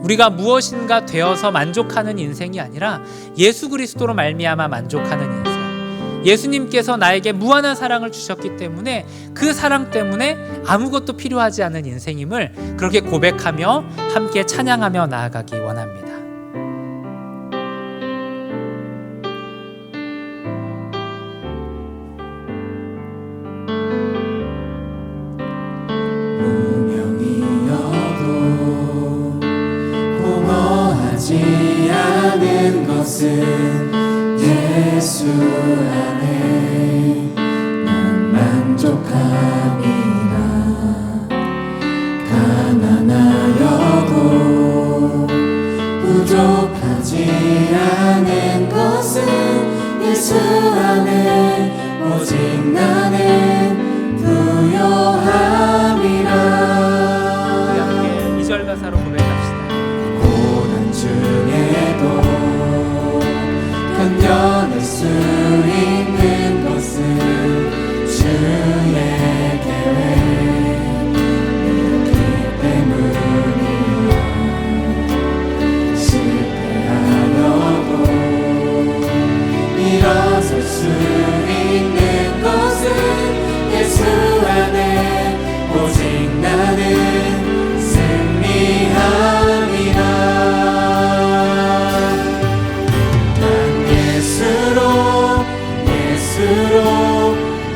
우리가 무엇인가 되어서 만족하는 인생이 아니라 예수 그리스도로 말미암아 만족하는 인생. 예수님께서 나에게 무한한 사랑을 주셨기 때문에 그 사랑 때문에 아무것도 필요하지 않은 인생임을 그렇게 고백하며 함께 찬양하며 나아가기 원합니다. 공허하지 않은 것은 예수 안에 난 만족함이라. 가난하여도 부족하지 않은 것은 예수 안에 오직 나는 부요함이라. 우리 함께 2절 가사로 고백합시다. 중에도 견뎌낼 수 있는 것은 주의 계획 있기 때문이야. 실패하여도 일어설 수 있는 것은 예수 안에 오직 나는 승리함이라.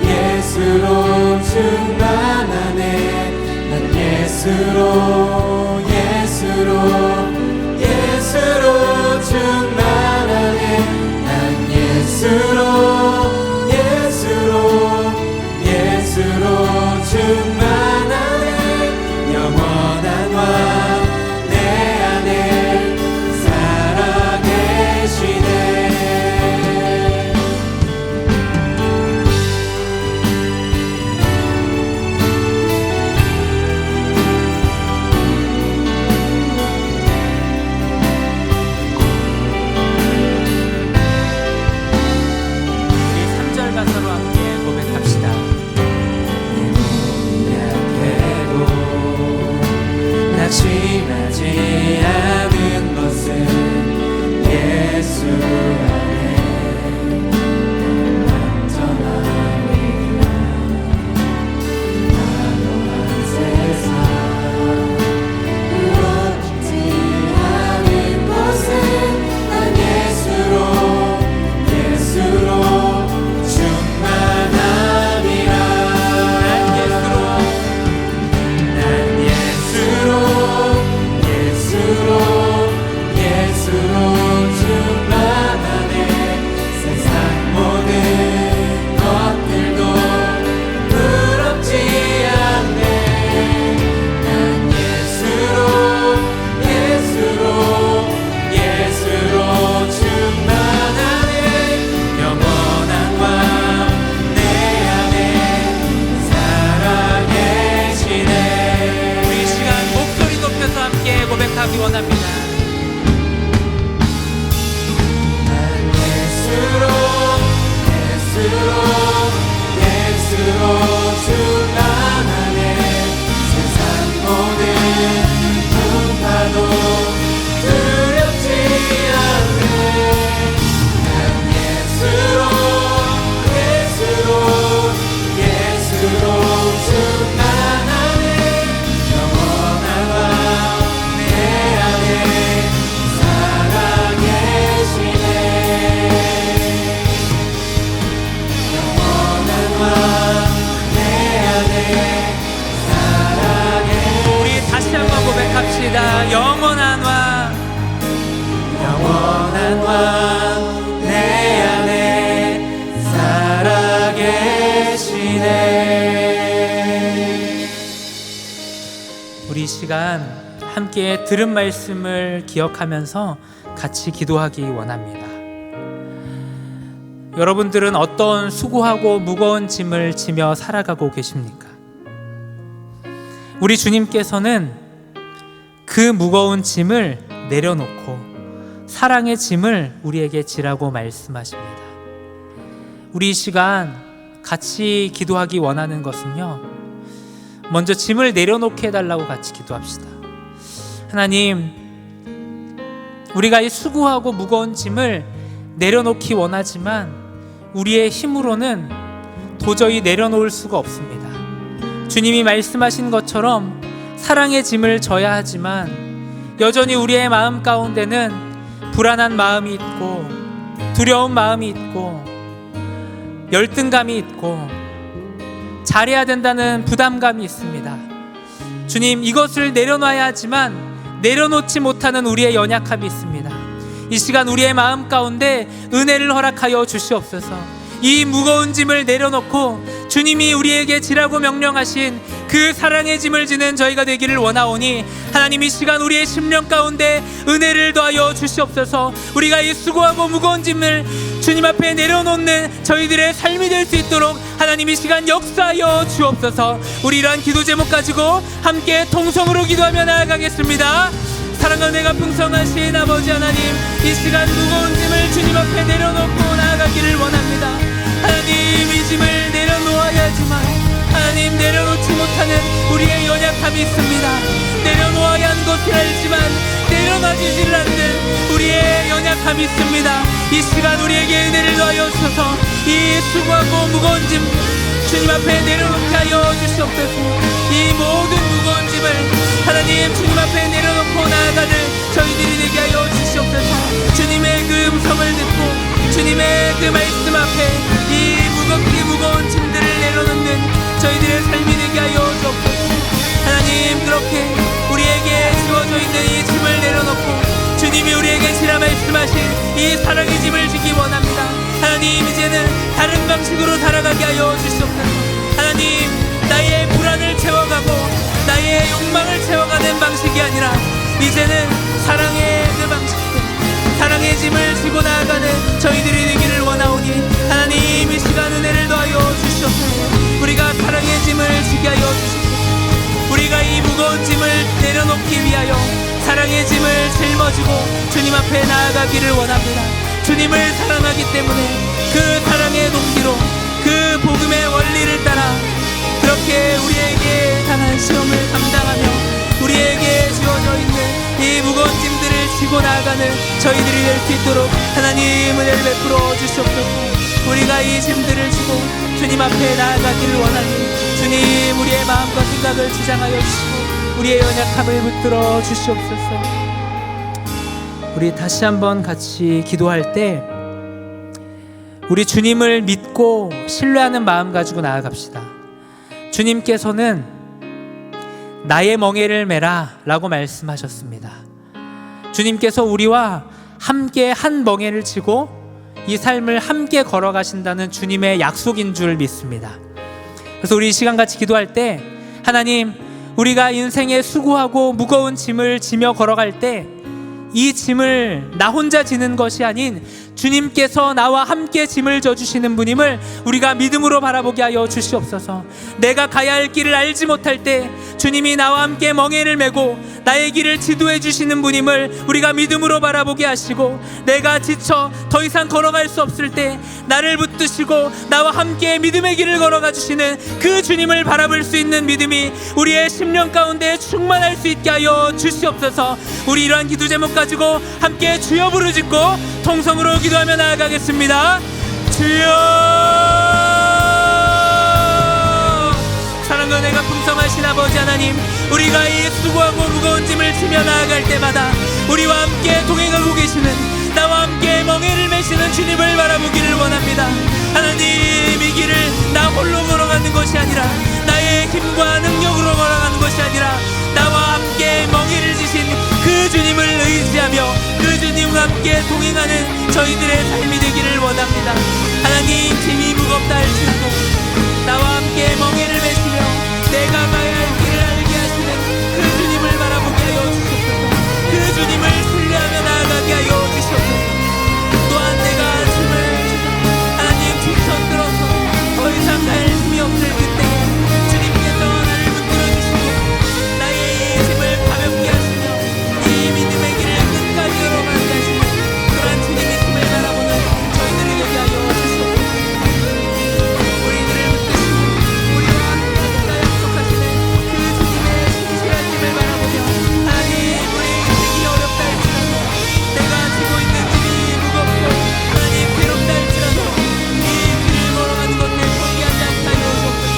예수로 충만하네. 난 예수로 충만하네. 난 예수로 충만하네. 영원한 왕 내 안에 살아계시네. 낙심하지 않은 것은 예수 안에 안전함이라. 나노한 세상 그렇지 않은 것은 난 예수로 충만함이라. 예수로 충만하네. 유일한 왕 내 안에 살아계시네. 우리 이 시간 함께 들은 말씀을 기억하면서 같이 기도하기 원합니다. 여러분들은 어떤 수고하고 무거운 짐을 지며 살아가고 계십니까? 우리 주님께서는 그 무거운 짐을 내려놓고 사랑의 짐을 우리에게 지라고 말씀하십니다. 우리 이 시간 같이 기도하기 원하는 것은요, 먼저 짐을 내려놓게 해달라고 같이 기도합시다. 하나님, 우리가 이 수고하고 무거운 짐을 내려놓기 원하지만 우리의 힘으로는 도저히 내려놓을 수가 없습니다. 주님이 말씀하신 것처럼 사랑의 짐을 져야 하지만 여전히 우리의 마음 가운데는 불안한 마음이 있고 두려운 마음이 있고 열등감이 있고 잘해야 된다는 부담감이 있습니다. 주님, 이것을 내려놔야 하지만 내려놓지 못하는 우리의 연약함이 있습니다. 이 시간 우리의 마음 가운데 은혜를 허락하여 주시옵소서. 이 무거운 짐을 내려놓고 주님이 우리에게 지라고 명령하신 그 사랑의 짐을 지는 저희가 되기를 원하오니 하나님, 이 시간 우리의 심령 가운데 은혜를 더하여 주시옵소서. 우리가 이 수고하고 무거운 짐을 주님 앞에 내려놓는 저희들의 삶이 될 수 있도록 하나님, 이 시간 역사하여 주옵소서. 우리 이러한 기도 제목 가지고 함께 통성으로 기도하며 나아가겠습니다. 사랑과 은혜가 풍성하신 아버지 하나님, 이 시간 무거운 짐을 주님 앞에 내려놓고 나아가기를 원합니다. 하나님, 이 짐을 내려놓아야 하지만 하나님, 내려놓지 못하는 우리의 연약함이 있습니다. 내려놓아야 하는 것을 알지만 내려놔주지를 않는 우리의 연약함이 있습니다. 이 시간 우리에게 은혜를 더하여 주셔서 이 수고하고 무거운 짐 주님 앞에 내려놓게 하여 주시옵소서. 이 모든 무거운 짐을 하나님 주님 앞에 내려놓고 나아가는 저희들이 되게 하여 주시옵소서. 주님의 그 음성을 듣고 주님의 그 말씀 앞에 이 무거운 짐들을 내려놓는 저희들의 삶이 되게 하여 주옵소서. 하나님, 그렇게 우리에게 주어져 있는 이 짐을 내려놓고 주님이 우리에게 지라 말씀하신 이 사랑의 짐을 지기 원합니다. 하나님, 이제는 다른 방식으로 살아가게 하여 주시옵소서. 하나님, 나의 불안을 채워가고 나의 욕망을 채워가는 방식이 아니라 이제는 사랑의 그 방식으로 사랑의 짐을 지고 나아가는 저희들이 되기를 원하오니 하나님, 이 시간 은혜를 더하여 주시옵소서. 우리가 사랑의 짐을 지게 하여 주시옵소서. 우리가 이 무거운 짐을 내려놓기 위하여 사랑의 짐을 짊어지고 주님 앞에 나아가기를 원합니다. 주님을 사랑하기 때문에 그 사랑의 동기로 그 복음의 원리를 따라 그렇게 우리에게 당한 시험을 감당하며 우리에게 주어져 있는 이 무거운 짐들을 지고 나아가는 저희들이 될 수 있도록 하나님 은혜를 베풀어 주시옵소서. 우리가 이 짐들을 지고 주님 앞에 나아가기를 원하니 주님, 우리의 마음과 생각을 지장하여 주시고 우리의 연약함을 붙들어 주시옵소서. 우리 다시 한번 같이 기도할 때 우리 주님을 믿고 신뢰하는 마음 가지고 나아갑시다. 주님께서는 나의 멍에를 메라 라고 말씀하셨습니다. 주님께서 우리와 함께 한 멍에를 지고 이 삶을 함께 걸어가신다는 주님의 약속인 줄 믿습니다. 그래서 우리 이 시간 같이 기도할 때 하나님, 우리가 인생에 수고하고 무거운 짐을 지며 걸어갈 때 이 짐을 나 혼자 지는 것이 아닌 주님께서 나와 함께 짐을 져주시는 분임을 우리가 믿음으로 바라보게 하여 주시옵소서. 내가 가야 할 길을 알지 못할 때 주님이 나와 함께 멍에를 메고 나의 길을 지도해 주시는 분임을 우리가 믿음으로 바라보게 하시고, 내가 지쳐 더 이상 걸어갈 수 없을 때 나를 붙드시고 나와 함께 믿음의 길을 걸어가 주시는 그 주님을 바라볼 수 있는 믿음이 우리의 심령 가운데 충만할 수 있게 하여 주시옵소서. 우리 이러한 기도 제목 가지고 함께 주여 부르짖고 통성으로 기도하며 나아가겠습니다. 주여! 사랑과 은혜가 풍성하신 아버지 하나님, 우리가 이 수고하고 무거운 짐을 지며 나아갈 때마다 우리와 함께 동행하고 계시는, 나와 함께 멍에를 메시는 주님을 바라보기를 원합니다. 하나님, 이 길을 나 홀로 걸어가는 것이 아니라 나의 힘과 능력으로 걸어가는 것이 아니라 나와 함께 멍에를 지신 그 그 주님을 의지하며 그 주님과 함께 동행하는 저희들의 삶이 되기를 원합니다. 하나님, 짐이 무겁다 할지라도 나와 함께 멍에를 메시며 내가 가야 할 길을 알게 하시는 그 주님을 바라보게 하여 주시옵소서. 그 주님을 신뢰하며 나아가게 하여 주시옵소서. 또한 내가 짐을 하나님 뒤선 들어서 더 이상 갈 힘이 없을 그때에 주님께서 나를 붙들어 주시고 나의 이 짐을 가볍게 하시며 이 믿음의 길을 끝까지 걸어가게 하시는 그러한 주님의 힘을 바라보는 저희들이 되게 하여 주시옵소서. 우리들을 붙드시고 우리와 함께 약속하시는 그 주님의 신실하심을 바라보며 하나님, 우리 인생이 어렵다 할지라도 내가 지고 있는 짐이 무겁고 하나님 괴롭다 할지라도 이 길을 걸어가는 것을 포기하지 않게 하여 주옵소서.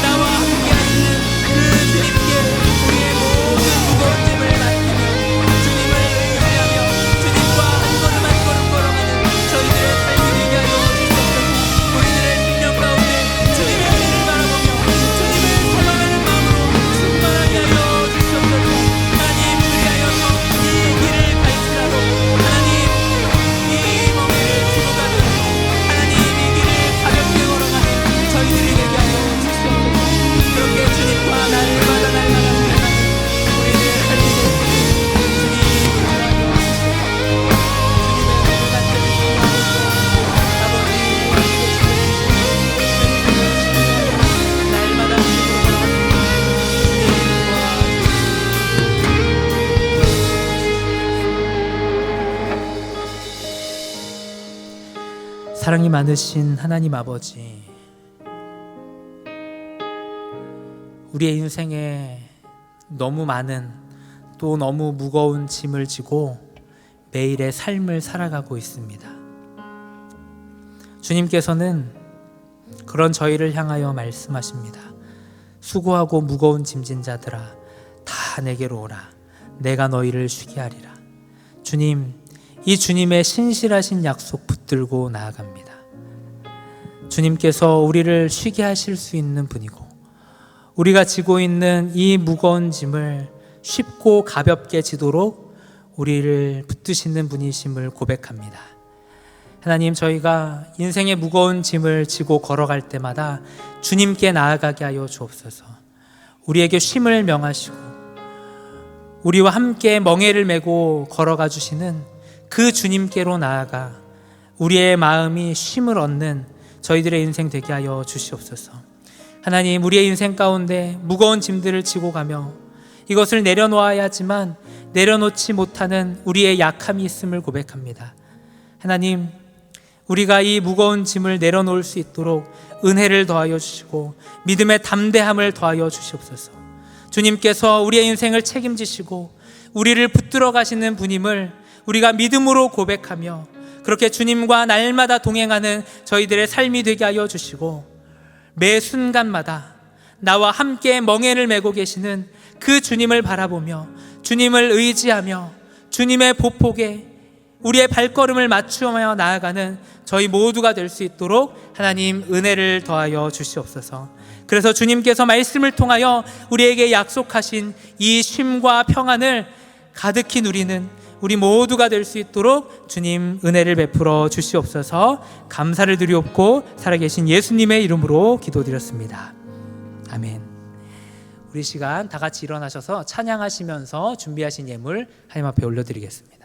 나와 함께 하시는 그 주님께 우리의 모든 무거운 짐을 맡기며 주님을 의지하며 주님과 한 걸음 한 걸음 걸어가는 저희들의 삶이 되게 하여 주옵소서. 우리들의 심령 가운데 주님의 은혜를 바라보며 주님을 사랑하는 마음으로 충만하게 하여 주옵소서. 하나님, 그리하여서 이 길을 갈지라도 하나님, 이 멍에를 지고 가는 하나님, 이 길을 가볍게 걸어가는 저희들이 되게 하여 주옵소서. 그렇게 주님과 날마다 동행하는 우리의 삶이 되게 주님 인도하여 주옵소서. 주님의 손을 같이 주시옵소서. 아버지, 우리에게 주시옵소서. 날마다 주님으로 걸어가는 사랑이 많으신 하나님 아버지, 우리의 인생에 너무 많은 또 너무 무거운 짐을 지고 매일의 삶을 살아가고 있습니다. 주님께서는 그런 저희를 향하여 말씀하십니다. 수고하고 무거운 짐진 자들아, 다 내게로 오라. 내가 너희를 쉬게 하리라. 주님, 이 주님의 신실하신 약속 붙들고 나아갑니다. 주님께서 우리를 쉬게 하실 수 있는 분이고 우리가 지고 있는 이 무거운 짐을 쉽고 가볍게 지도록 우리를 붙드시는 분이심을 고백합니다. 하나님, 저희가 인생의 무거운 짐을 지고 걸어갈 때마다 주님께 나아가게 하여 주옵소서. 우리에게 쉼을 명하시고 우리와 함께 멍에를 메고 걸어가 주시는 그 주님께로 나아가 우리의 마음이 쉼을 얻는 저희들의 인생 되게 하여 주시옵소서. 하나님, 우리의 인생 가운데 무거운 짐들을 지고 가며 이것을 내려놓아야 하지만 내려놓지 못하는 우리의 약함이 있음을 고백합니다. 하나님, 우리가 이 무거운 짐을 내려놓을 수 있도록 은혜를 더하여 주시고 믿음의 담대함을 더하여 주시옵소서. 주님께서 우리의 인생을 책임지시고 우리를 붙들어 가시는 분임을 우리가 믿음으로 고백하며 그렇게 주님과 날마다 동행하는 저희들의 삶이 되게 하여 주시고 매 순간마다 나와 함께 멍에를 메고 계시는 그 주님을 바라보며 주님을 의지하며 주님의 보폭에 우리의 발걸음을 맞추며 나아가는 저희 모두가 될 수 있도록 하나님 은혜를 더하여 주시옵소서. 그래서 주님께서 말씀을 통하여 우리에게 약속하신 이 쉼과 평안을 가득히 누리는 우리 모두가 될 수 있도록 주님 은혜를 베풀어 주시옵소서. 감사를 드리옵고 살아계신 예수님의 이름으로 기도드렸습니다. 아멘. 우리 시간 다 같이 일어나셔서 찬양하시면서 준비하신 예물 하나님 앞에 올려드리겠습니다.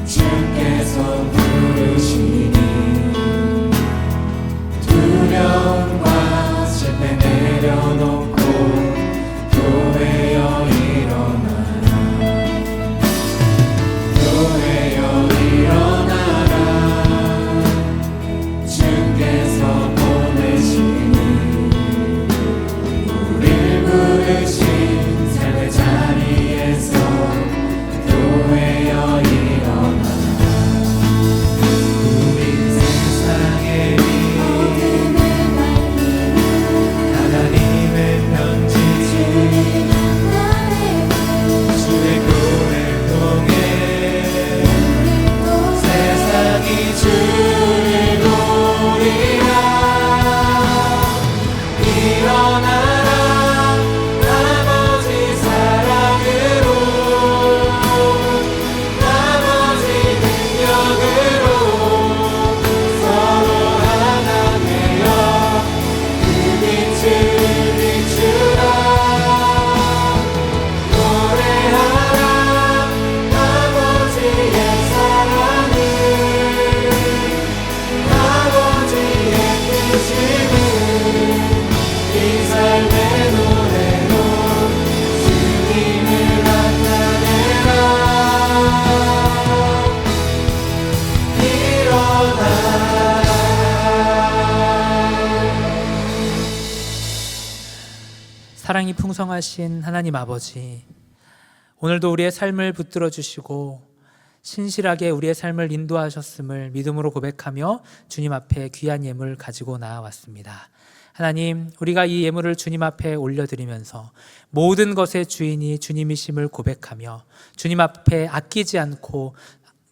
주께서 부르시니 사랑이 풍성하신 하나님 아버지, 오늘도 우리의 삶을 붙들어 주시고 신실하게 우리의 삶을 인도하셨음을 믿음으로 고백하며 주님 앞에 귀한 예물 가지고 나아왔습니다. 하나님, 우리가 이 예물을 주님 앞에 올려드리면서 모든 것의 주인이 주님이심을 고백하며 주님 앞에 아끼지 않고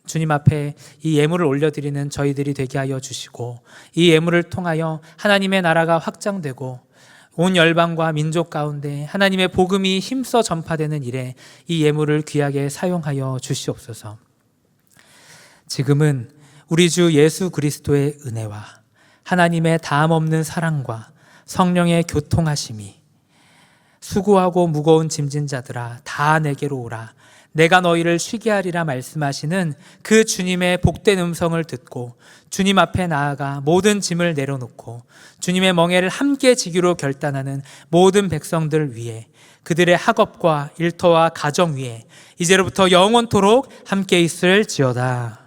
주님 앞에 이 예물을 올려드리는 저희들이 되게 하여 주시고, 이 예물을 통하여 하나님의 나라가 확장되고 온 열방과 민족 가운데 하나님의 복음이 힘써 전파되는 일에 이 예물을 귀하게 사용하여 주시옵소서. 지금은 우리 주 예수 그리스도의 은혜와 하나님의 다함없는 사랑과 성령의 교통하심이, 수고하고 무거운 짐진 자들아 다 내게로 오라 내가 너희를 쉬게 하리라 말씀하시는 그 주님의 복된 음성을 듣고 주님 앞에 나아가 모든 짐을 내려놓고 주님의 멍에를 함께 지기로 결단하는 모든 백성들 위에, 그들의 학업과 일터와 가정 위에 이제로부터 영원토록 함께 있을지어다.